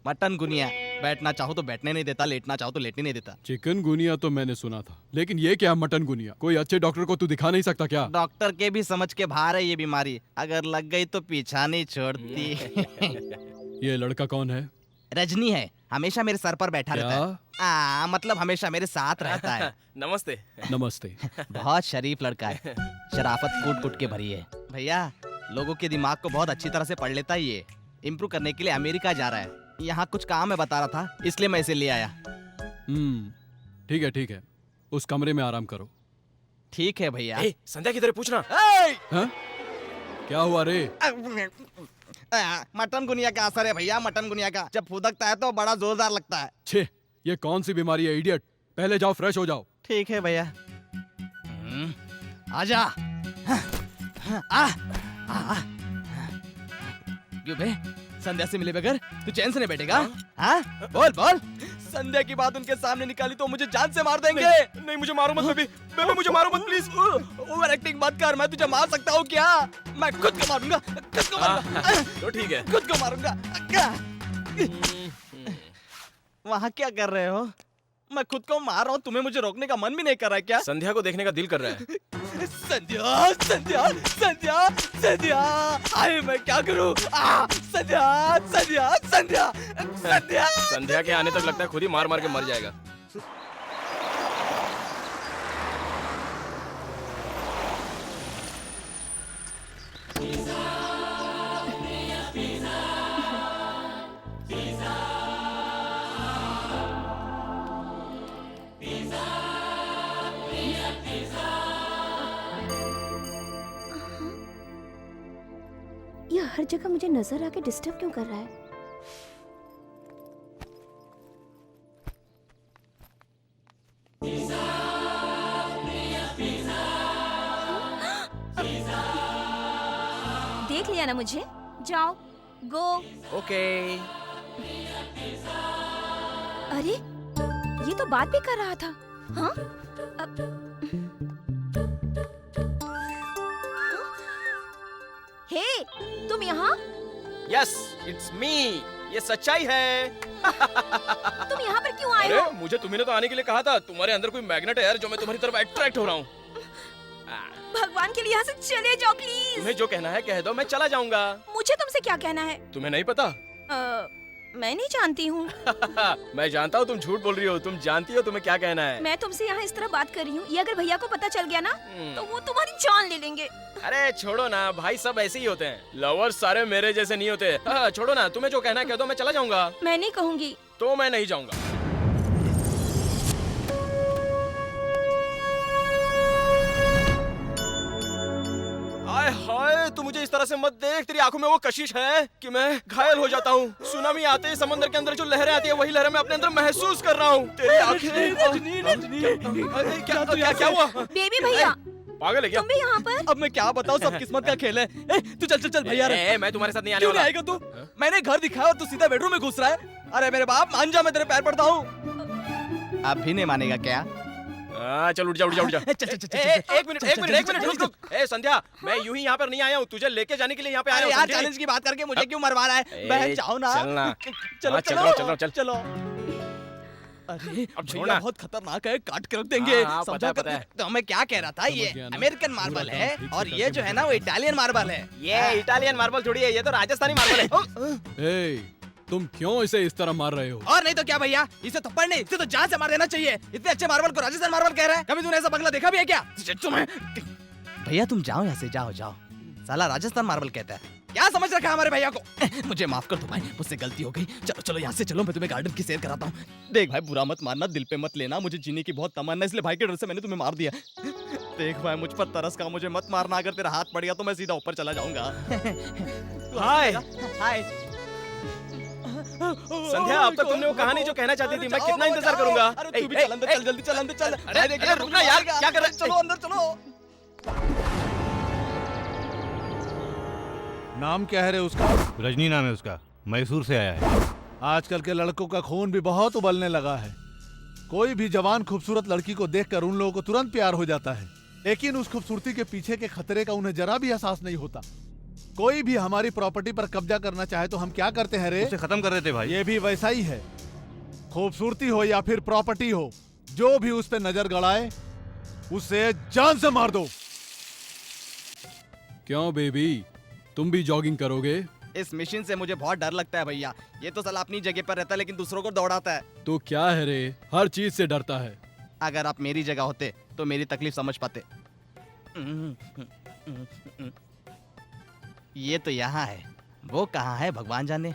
मटन गुनिया। बैठना चाहो तो बैठने नहीं देता, लेटना चाहो तो लेटने नहीं देता। चिकन गुनिया तो मैंने सुना था, लेकिन ये क्या मटन गुनिया? कोई अच्छे डॉक्टर को तू दिखा नहीं सकता क्या? डॉक्टर के भी समझ के बाहर है ये बीमारी, अगर लग गई तो पीछा नहीं छोड़ती। ये लड़का कौन है? रजनी है, हमेशा मेरे सर पर बैठा रहता है। मतलब हमेशा मेरे साथ रहता है। नमस्ते। नमस्ते। बहुत शरीफ लड़का है, शराफत कूट कूट के भरी है। भैया लोगों के दिमाग को बहुत अच्छी तरह से पढ़ लेता है ये। इम्प्रूव करने के लिए अमेरिका जा रहा है, यहाँ कुछ काम है बता रहा था, इसलिए मैं इसे ले आया। ठीक है, उस कमरे में आराम करो। ठीक है भैया। संध्या की तरह पूछना। क्या हुआ रे? मटन गुनिया का असर है भैया, मटन गुनिया का। जब फुदकता है तो बड़ा जोरदार लगता है। छे, ये कौन सी बीमारी है इडियट? पहले जाओ फ्रेश हो जाओ। ठीक है भैया। आजा। क्यों बे, संध्या से मिले बगैर तू चैन से नहीं बैठेगा? हाँ बोल बोल। संध्या की बात उनके सामने निकाली तो मुझे जान से मार देंगे। नहीं मुझे मारो मत बेबी, बेबी मुझे मारो मत प्लीज। ओवर एक्टिंग मत कर, मैं तुझे मार सकता हूँ क्या? मैं खुद को मारूंगा, खुद को मारूंगा। तो ठीक है, खुद को मारूंगा। वहाँ क्या कर रहे हो? मैं खुद को मार रहा हूँ, तुम्हें मुझे रोकने का मन भी नहीं कर रहा है क्या? संध्या को देखने का दिल कर रहा है। संध्या संध्या संध्या संध्या, आए मैं क्या करूं? संध्या संध्या संध्या संध्या। संध्या के आने तक लगता है खुद ही मार मार के मर जाएगा। ये हर जगह मुझे नजर आके डिस्टर्ब क्यों कर रहा है? दिया ना मुझे, जाओ, गो। ओके। अरे ये तो बात भी कर रहा था। हाँ? हे, तुम यहाँ? Yes, it's me. ये सच्चाई है। तुम यहाँ पर क्यों आए हो? मुझे तुम्ही तो आने के लिए कहा था। तुम्हारे अंदर कोई मैग्नेट है यार, जो मैं तुम्हारी तरफ अट्रैक्ट हो रहा हूँ। भगवान के लिए यहाँ से चले जाओ प्लीज। तुम्हें जो कहना है कह दो, मैं चला जाऊंगा। मुझे तुमसे क्या कहना है? तुम्हें नहीं पता? मैं नहीं जानती हूँ। मैं जानता हूँ तुम झूठ बोल रही हो। तुम जानती हो तुम्हें क्या कहना है। मैं तुमसे यहाँ इस तरह बात कर रही हूँ, ये अगर भैया को पता चल गया ना तो वो तुम्हारी जान ले लेंगे। अरे छोड़ो ना भाई, सब ऐसे ही होते हैं। लवर्स सारे मेरे जैसे नहीं होते। छोड़ो ना, तुम्हें जो कहना है कह दो, मैं चला जाऊंगा। मैं नहीं कहूँगी। तो मैं नहीं जाऊंगा। हाय हाय, तू मुझे इस तरह से मत देख। तेरी आंखों में वो कशिश है कि मैं घायल हो जाता हूँ। सुनामी आते ही समंदर के अंदर जो लहरें आती है, वही लहरें मैं अपने अंदर महसूस कर रहा हूँ। तेरी आंखें। क्या हुआ? बेबी भैया, पागल है क्या? तुम भी यहाँ पर? अब मैं क्या बताऊँ, सब किस्मत का खेल है। तू चल चल चल भैया। मैं तुम्हारे साथ नहीं आने वाला। आएगा तू? मैंने घर दिखाया और तू सीधा बेडरूम में घुस रहा है। अरे मेरे बाप, मान जा, मैं तेरे पैर पड़ता हूँ। अब भी नहीं मानेगा क्या? चल उठ जा उठ जा उठ जा। एक मिनट रुक। ए संध्या, मैं यूं ही यहाँ पर नहीं आया हूँ, तुझे लेके जाने के लिए यहाँ पे आया हूँ। यार चैलेंज की बात करके मुझे क्यों मरवा रहा है? बहन जाओ ना। चलो चलो। अरे अब छोड़ना, बहुत खतरनाक है, काट के रख देंगे। पता है। तो मैं क्या कह रहा था, ये अमेरिकन मार्बल है और ये जो है ना वो इटालियन मार्बल है। ये इटालियन मार्बल थोड़ी है, ये तो राजस्थानी मार्बल है। तुम क्यों इसे इस तरह मार रहे हो? और नहीं तो क्या भैया, इसे थप्पड़ नहीं, इसे तो जान से मार देना चाहिए। इतने अच्छे मार्बल को राजस्थान मार्बल कह रहा है। कभी तूने ऐसा बंगला देखा भी है क्या? तुम्हें भैया, तुम जाओ यहाँ से, जाओ। साला राजस्थान मार्बल कहता है। क्या समझ रखा है हमारे भैया को? मुझे माफ कर दो भाई, मुझसे गलती हो गई। चलो यहाँ से चलो, मैं तुम्हें गार्डन की सैर कराता हूँ। देख भाई, बुरा मत मानना, दिल पे मत लेना। मुझे जीने की बहुत तमन्ना, इसलिए भाई के डर से मैंने तुम्हें मार दिया। देख भाई, मुझ पर तरस का, मुझे मत मारना। अगर तेरा हाथ पड़ गया तो मैं सीधा ऊपर चला जाऊंगा। हाय संध्या, अब तक तुमने वो कहानी जो कहना चाहती थी, मैं कितना इंतजार करूंगा। अरे तू भी चल अंदर, चल जल्दी चल अंदर चल। अरे रुकना यार, क्या कर रहे? चलो अंदर चलो। नाम क्या है रे उसका? रजनी नाम है उसका, मैसूर से आया है। आजकल के लड़कों का खून भी बहुत उबलने लगा है। कोई भी जवान खूबसूरत लड़की को देखकर उन लोगों को तुरंत प्यार हो जाता है, लेकिन उस खूबसूरती के पीछे के खतरे का उन्हें जरा भी एहसास नहीं होता। कोई भी हमारी प्रॉपर्टी पर कब्जा करना चाहे तो हम क्या करते हैं रे? उसे खत्म कर देते भाई। ये भी वैसा ही है। खूबसूरती हो या फिर प्रॉपर्टी हो, जो भी उस पे नजर गड़ाए उसे जान से मार दो। क्यों बेबी, तुम भी जॉगिंग करोगे? इस मिशन से मुझे बहुत डर लगता है भैया। ये तो साला अपनी जगह पर रहता है लेकिन दूसरों को दौड़ाता है। तो क्या है रे, हर चीज से डरता है। अगर आप मेरी जगह होते तो मेरी तकलीफ समझ पाते। ये तो यहाँ है, वो कहाँ है भगवान जाने।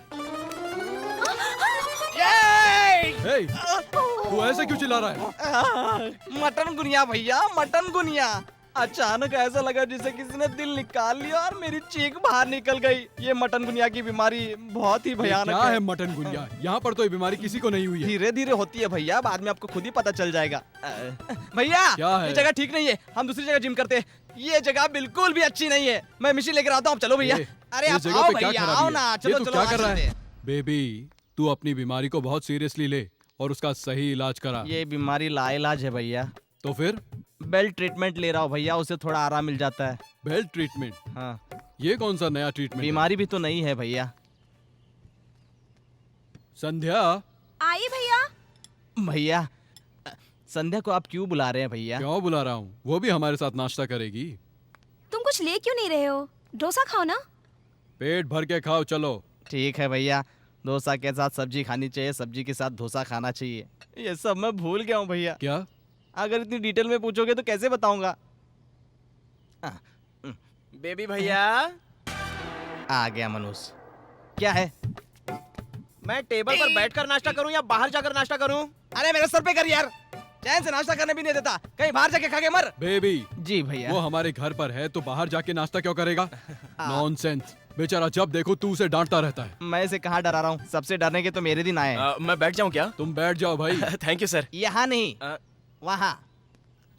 तू ऐसे क्यों चिल्ला रहा है? मटन गुनिया भैया, मटन गुनिया। अचानक ऐसा लगा जैसे किसी ने दिल निकाल लिया और मेरी चीख बाहर निकल गई। ये मटन गुनिया की बीमारी बहुत ही भयानक क्या है मटन गुनिया? यहाँ पर तो ये बीमारी किसी को नहीं हुई है। धीरे धीरे होती है भैया, बाद में आपको खुद ही पता चल जाएगा। भैया ये जगह ठीक नहीं है, हम दूसरी जगह जिम करते हैं। ये जगह बिल्कुल भी अच्छी नहीं है। मैं मिशन लेकर आता हूँ, चलो भैया। अरे आप आओ भैया, आओ ना, चलो चलो। क्या कर रहा है बेबी? तू अपनी बीमारी को बहुत सीरियसली ले और उसका सही इलाज करा। ये बीमारी लाइलाज है भैया। तो फिर बेल्ट ट्रीटमेंट ले रहा हूँ भैया, उससे थोड़ा आराम मिल जाता है। Belt treatment? हाँ। ये कौन सा नया ट्रीटमेंट? बीमारी भी तो नहीं है भैया। संध्या आइए भैया। भैया, संध्या को आप क्यों बुला रहे हैं भैया? क्यों बुला रहा हूँ, वो भी हमारे साथ नाश्ता करेगी। तुम कुछ ले क्यों नहीं रहे हो? डोसा खाओ ना। पेट भर के खाओ, चलो। ठीक है भैया, डोसा के साथ सब्जी खानी चाहिए, सब्जी के साथ डोसा खाना चाहिए। ये सब मैं भूल गया हूँ भैया। क्या? अगर इतनी डिटेल में पूछोगे तो कैसे बताऊंगा? बेबी भैया आ गया मनोज। क्या है? मैं टेबल पर बैठकर नाश्ता करूं या बाहर जाकर नाश्ता करूं? अरे मेरे सर पे कर यार, चैन से नाश्ता करने भी नहीं देता। कहीं बाहर जाके खा के मर। बेबी जी भैया। वो हमारे घर पर है तो बाहर जाके नाश्ता क्यों करेगा? नॉनसेंस। बेचारा जब देखो तू उसे डांटता रहता है। मैं इसे कहाँ डरा रहा हूँ? सबसे डरने के तो मेरे दिन आए। मैं बैठ जाऊं क्या? तुम बैठ जाओ भाई। Thank you sir. यहाँ नहीं, वहाँ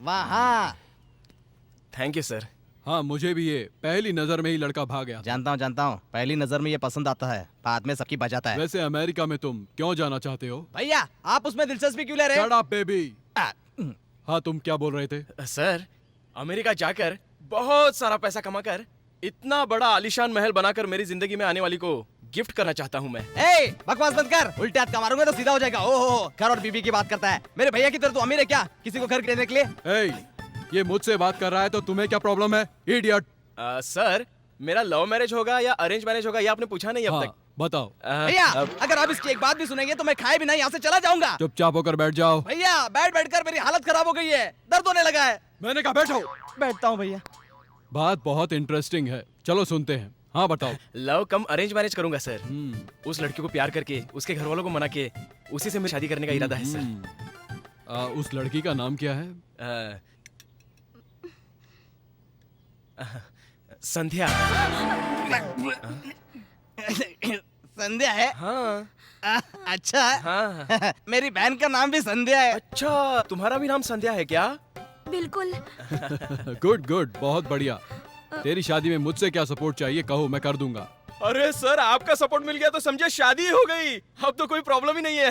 वहाँ। Thank you sir. हाँ मुझे भी ये पहली नजर में ही लड़का भाग गया। जानता हूँ पहली नजर में ये पसंद आता है, बाद में सबकी बजाता है। वैसे अमेरिका में तुम क्यों जाना चाहते हो? भैया आप उसमें दिलचस्पी क्यों ले रहे हैं? Shut up, baby। हाँ तुम क्या बोल रहे थे? सर अमेरिका जाकर बहुत सारा पैसा कमाकर इतना बड़ा आलीशान महल बनाकर मेरी जिंदगी में आने वाली को गिफ्ट करना चाहता हूँ मैं। ए, बकवास बंद कर, उल्टे हाथ का मारूंगा तो सीधा हो जाएगा। ओहो, घर और बीबी की बात करता है। मेरे भैया की तरह तू अमीर है क्या, किसी को घर देने के लिए? ये मुझसे बात कर रहा है तो तुम्हें क्या प्रॉब्लम है, इडियट? सर मेरा लव मैरिज होगा या अरेंज मैरिज होगा ये आपने पूछा नहीं अब तक। बताओ। भैया अगर आप इसकी एक बात भी सुनेंगे तो मैं खाए बिना यहाँ से चला जाऊंगा। चुपचाप होकर बैठ जाओ। भैया बैठ कर मेरी हालत खराब हो गई है, दर्द होने लगा है। मैंने कहा बैठो। बैठता हूँ भैया। बात बहुत इंटरेस्टिंग है, चलो सुनते हैं। हाँ बताओ। लव कम अरेंज मैरिज करूंगा सर। उस लड़की को प्यार करके उसके घर वालों को मना के उसी से मेरी शादी करने का इरादा है सर। उस लड़की का नाम क्या है? संध्या। संध्या है? हाँ। अच्छा। हाँ। मेरी बहन का नाम भी संध्या है। अच्छा तुम्हारा भी नाम संध्या है क्या? बिल्कुल। गुड गुड, बहुत बढ़िया। तेरी शादी में मुझसे क्या सपोर्ट चाहिए कहो, मैं कर दूंगा। अरे सर आपका सपोर्ट मिल गया तो समझे शादी हो गई, अब तो कोई प्रॉब्लम ही नहीं है।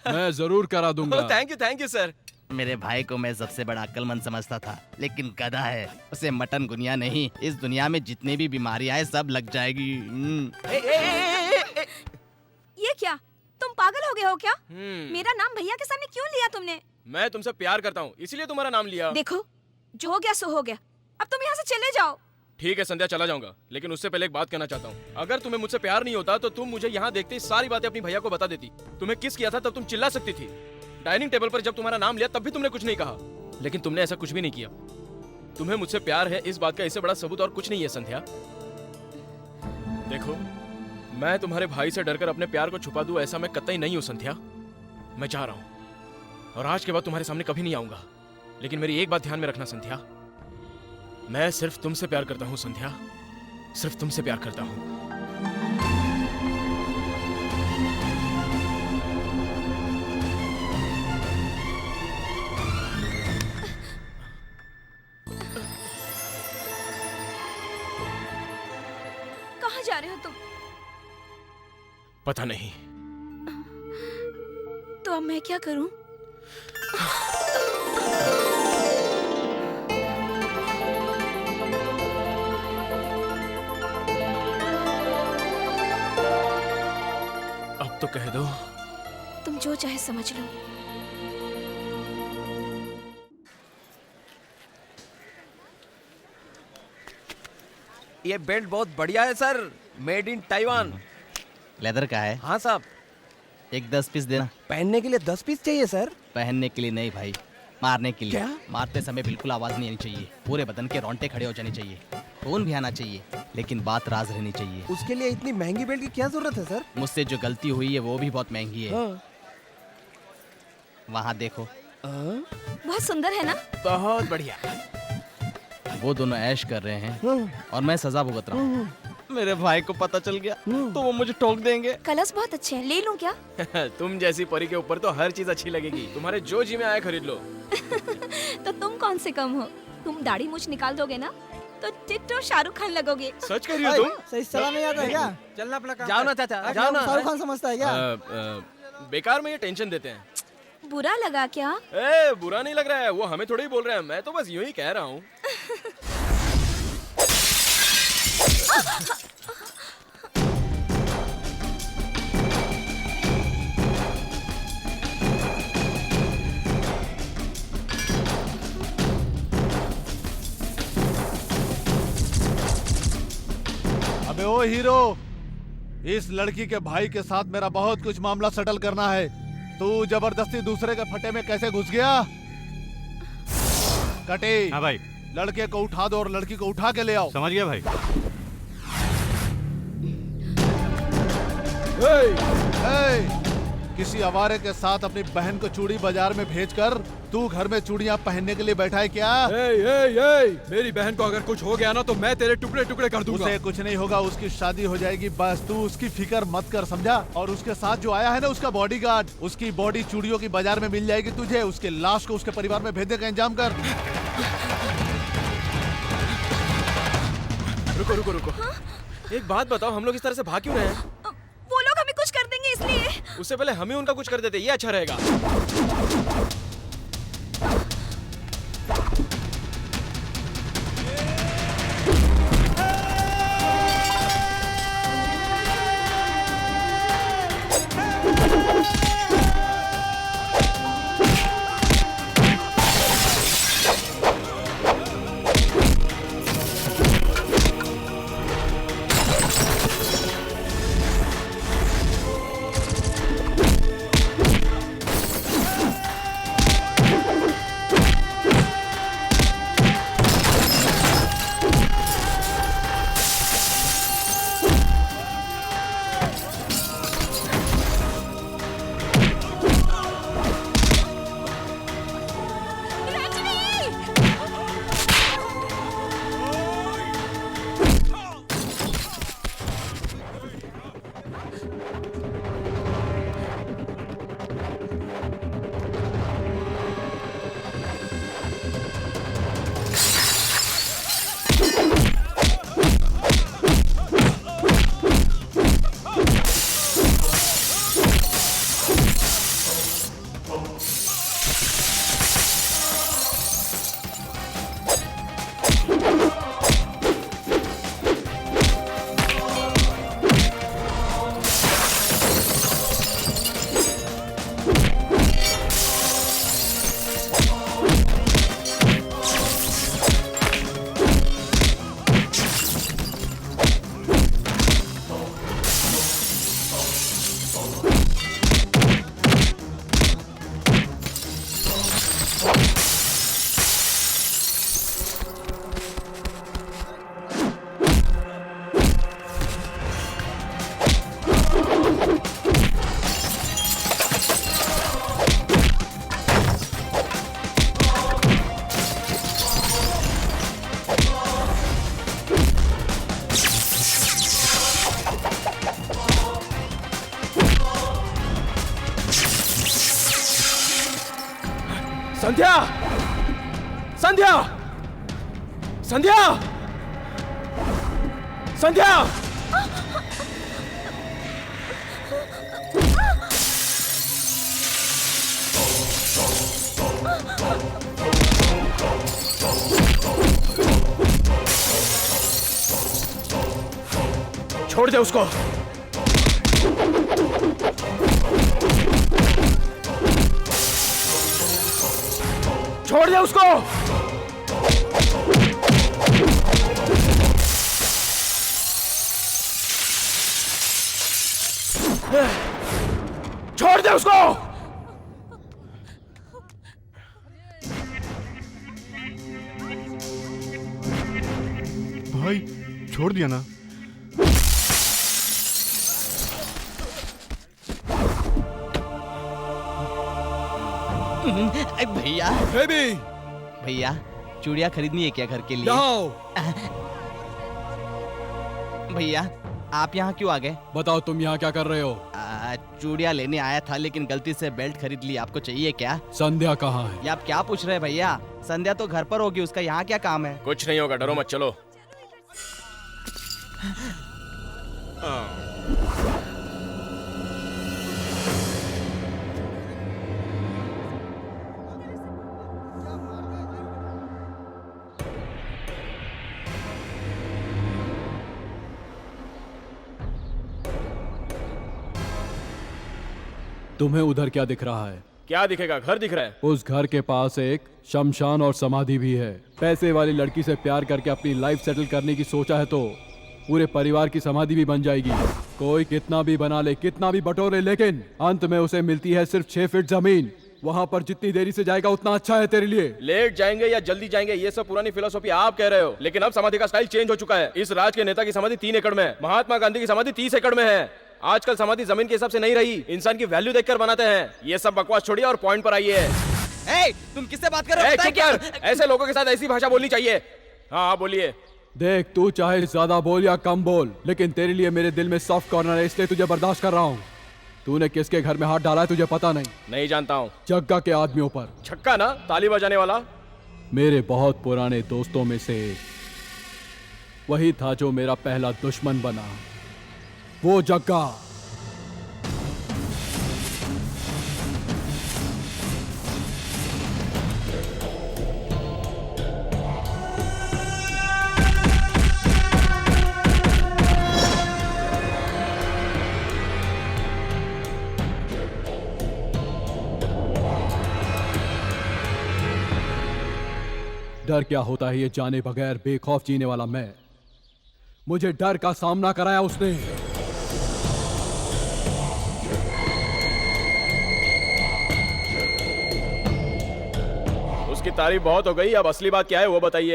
मैं जरूर करा दूंगा। Thank you sir. मेरे भाई को मैं सबसे बड़ा अक्लमंद समझता था, लेकिन गधा है। उसे मटन गुनिया नहीं, इस दुनिया में जितनी भी बीमारियां हैं सब लग जाएगी। ये क्या, तुम पागल हो गए हो क्या? मेरा नाम भैया के सामने क्यों लिया तुमने? मैं तुमसे प्यार करता हूँ इसीलिए तुम्हारा नाम लिया। देखो जो हो गया सो हो गया, अब तुम यहाँ से चले जाओ। ठीक है संध्या चला जाऊंगा, लेकिन उससे पहले एक बात कहना चाहता हूँ। अगर तुम्हें मुझसे प्यार नहीं होता तो तुम मुझे यहाँ देखते सारी बातें अपनी भैया को बता देती। तुम्हें किस किया था तब तुम चिल्ला सकती थी। डाइनिंग टेबल पर जब तुम्हारा नाम लिया तब भी तुमने कुछ नहीं कहा, लेकिन तुमने ऐसा कुछ भी नहीं किया। तुम्हें मुझसे प्यार है इस बात का इससे बड़ा सबूत और कुछ नहीं है संध्या। देखो मैं तुम्हारे भाई से डरकर अपने प्यार को छुपा दूं ऐसा मैं कतई नहीं हूं संध्या। मैं चाह रहा हूं और आज के बाद तुम्हारे सामने कभी नहीं आऊंगा, लेकिन मेरी एक बात ध्यान में रखना संध्या, मैं सिर्फ तुमसे प्यार करता हूं संध्या, सिर्फ तुमसे प्यार करता हूं। कहाँ जा रहे हो तुम? पता नहीं। तो अब मैं क्या करूं? अब तो कह दो। तुम जो चाहे समझ लो। ये बेल्ट बहुत बढ़िया है sir, made in Taiwan. Leather का है? हाँ साहब। एक 10 पीस देना। पहनने के लिए 10 पीस चाहिए सर? पहनने के लिए नहीं भाई, मारने के लिए। क्या? मारते समय बिल्कुल आवाज नहीं आनी चाहिए, पूरे बदन के रोंगटे खड़े हो जाने चाहिए, खून भी आना चाहिए, लेकिन बात राज रहनी चाहिए। उसके लिए इतनी महंगी बेल्ट की क्या जरूरत है सर? मुझसे जो गलती हुई है वो भी बहुत महंगी है। हाँ। वहाँ देखो। बहुत सुंदर है ना? बहुत बढ़िया। वो दोनों ऐश कर रहे हैं और मैं सजा भुगत रहा हूँ। मेरे भाई को पता चल गया तो वो मुझे ठोक देंगे। कलर्स बहुत अच्छे हैं, ले लूं क्या? तुम जैसी परी के ऊपर तो हर चीज अच्छी लगेगी, तुम्हारे जो जी में आए खरीद लो। तो तुम कौन से कम हो? तुम दाढ़ी मूछ निकाल दोगे ना तो टिट्टो शाहरुख खान लगोगे। सच कह रही हो तुम? सही सलाह नहीं आता है क्या? चलना अपना काम। जाओ ना चाचा, जाओ ना। शाहरुख खान समझता है क्या? बेकार में ये टेंशन देते हैं। बुरा लगा क्या? बुरा नहीं लग रहा है, वो हमें थोड़ी ही बोल रहे हैं, मैं तो बस यूं ही कह रहा हूँ। अबे ओ हीरो, इस लड़की के भाई के साथ मेरा बहुत कुछ मामला सेटल करना है। तू जबरदस्ती दूसरे के फटे में कैसे घुस गया? कटे। हाँ भाई। लड़के को उठा दो और लड़की को उठा के ले आओ। समझ गया भाई। किसी आवारे के साथ अपनी बहन को चूड़ी बाजार में भेजकर तू घर में चूड़ियां पहनने के लिए बैठा है क्या? मेरी बहन को अगर कुछ हो गया ना तो मैं तेरे टुकड़े टुकड़े कर दूंगा। उसे कुछ नहीं होगा, उसकी शादी हो जाएगी, बस तू उसकी फिक्र मत कर, समझा? और उसके साथ जो आया है ना उसका बॉडीगार्ड, उसकी बॉडी चूड़ियों की बाजार में मिल जाएगी तुझे। उसके लाश को उसके परिवार में भेजने का इंतजाम कर। रुको रुको रुको। एक बात बताओ, हम लोग इस तरह से भाग क्यों रहे हैं? वो लोग हमें कुछ कर देंगे इसलिए। उससे पहले हमें उनका कुछ कर देते, ये अच्छा रहेगा। संध्या! संध्या! संध्या! संध्या! छोड़ दे उसको। छोड़ दे उसको। छोड़ दे उसको। भाई छोड़ दिया ना। भैया भैया चूड़ियाँ खरीदनी है क्या घर के लिए? भैया आप यहाँ क्यों आ गए? बताओ तुम यहाँ क्या कर रहे हो? चूड़ियाँ लेने आया था लेकिन गलती से बेल्ट खरीद ली। आपको चाहिए क्या? संध्या कहाँ है? ये आप क्या पूछ रहे हैं भैया? संध्या तो घर पर होगी, उसका यहाँ क्या काम है? कुछ नहीं होगा, डरो मत, चलो। तुम्हें उधर क्या दिख रहा है? क्या दिखेगा? घर दिख रहा है। उस घर के पास एक शमशान और समाधि भी है। पैसे वाली लड़की से प्यार करके अपनी लाइफ सेटल करने की सोचा है तो पूरे परिवार की समाधि भी बन जाएगी। कोई कितना भी बना ले, कितना भी बटोरे, लेकिन अंत में उसे मिलती है सिर्फ 6 फीट जमीन। वहाँ पर जितनी देरी से जाएगा उतना अच्छा है तेरे लिए। लेट जाएंगे या जल्दी जाएंगे ये सब पुरानी फिलोसॉफी आप कह रहे हो, लेकिन अब समाधि का स्टाइल चेंज हो चुका है। इस राज के नेता की समाधि 3 एकड़ में है, महात्मा गांधी की समाधि 30 एकड़ में है। आजकल समाधि जमीन के हिसाब से नहीं रही, इंसान की वैल्यू देखकर बनाते हैं। ये सब बकवास छोड़िए और पॉइंट पर आइए। तुम किससे बात कर रहे हो? चुप कर, ऐसे लोगों के साथ ऐसी भाषा बोलनी चाहिए। हाँ बोलिए। देख, तू चाहे ज्यादा बोल या कम बोल, लेकिन तेरे लिए मेरे दिल में सॉफ्ट कॉर्नर है, इसलिए तुझे बर्दाश्त कर रहा हूँ। तूने किसके घर में हाथ डाला है तुझे पता नहीं? नहीं जानता हूँ। जग्गा के आदमियों पर। छक्का ना, ताली बजाने वाला। मेरे बहुत पुराने दोस्तों में से वही था जो मेरा पहला दुश्मन बना, वो जग्गा। डर क्या होता है ये जाने बगैर बेखौफ जीने वाला मैं, मुझे डर का सामना कराया उसने। उसकी तारीफ बहुत हो गई, अब असली बात क्या है वो बताइए।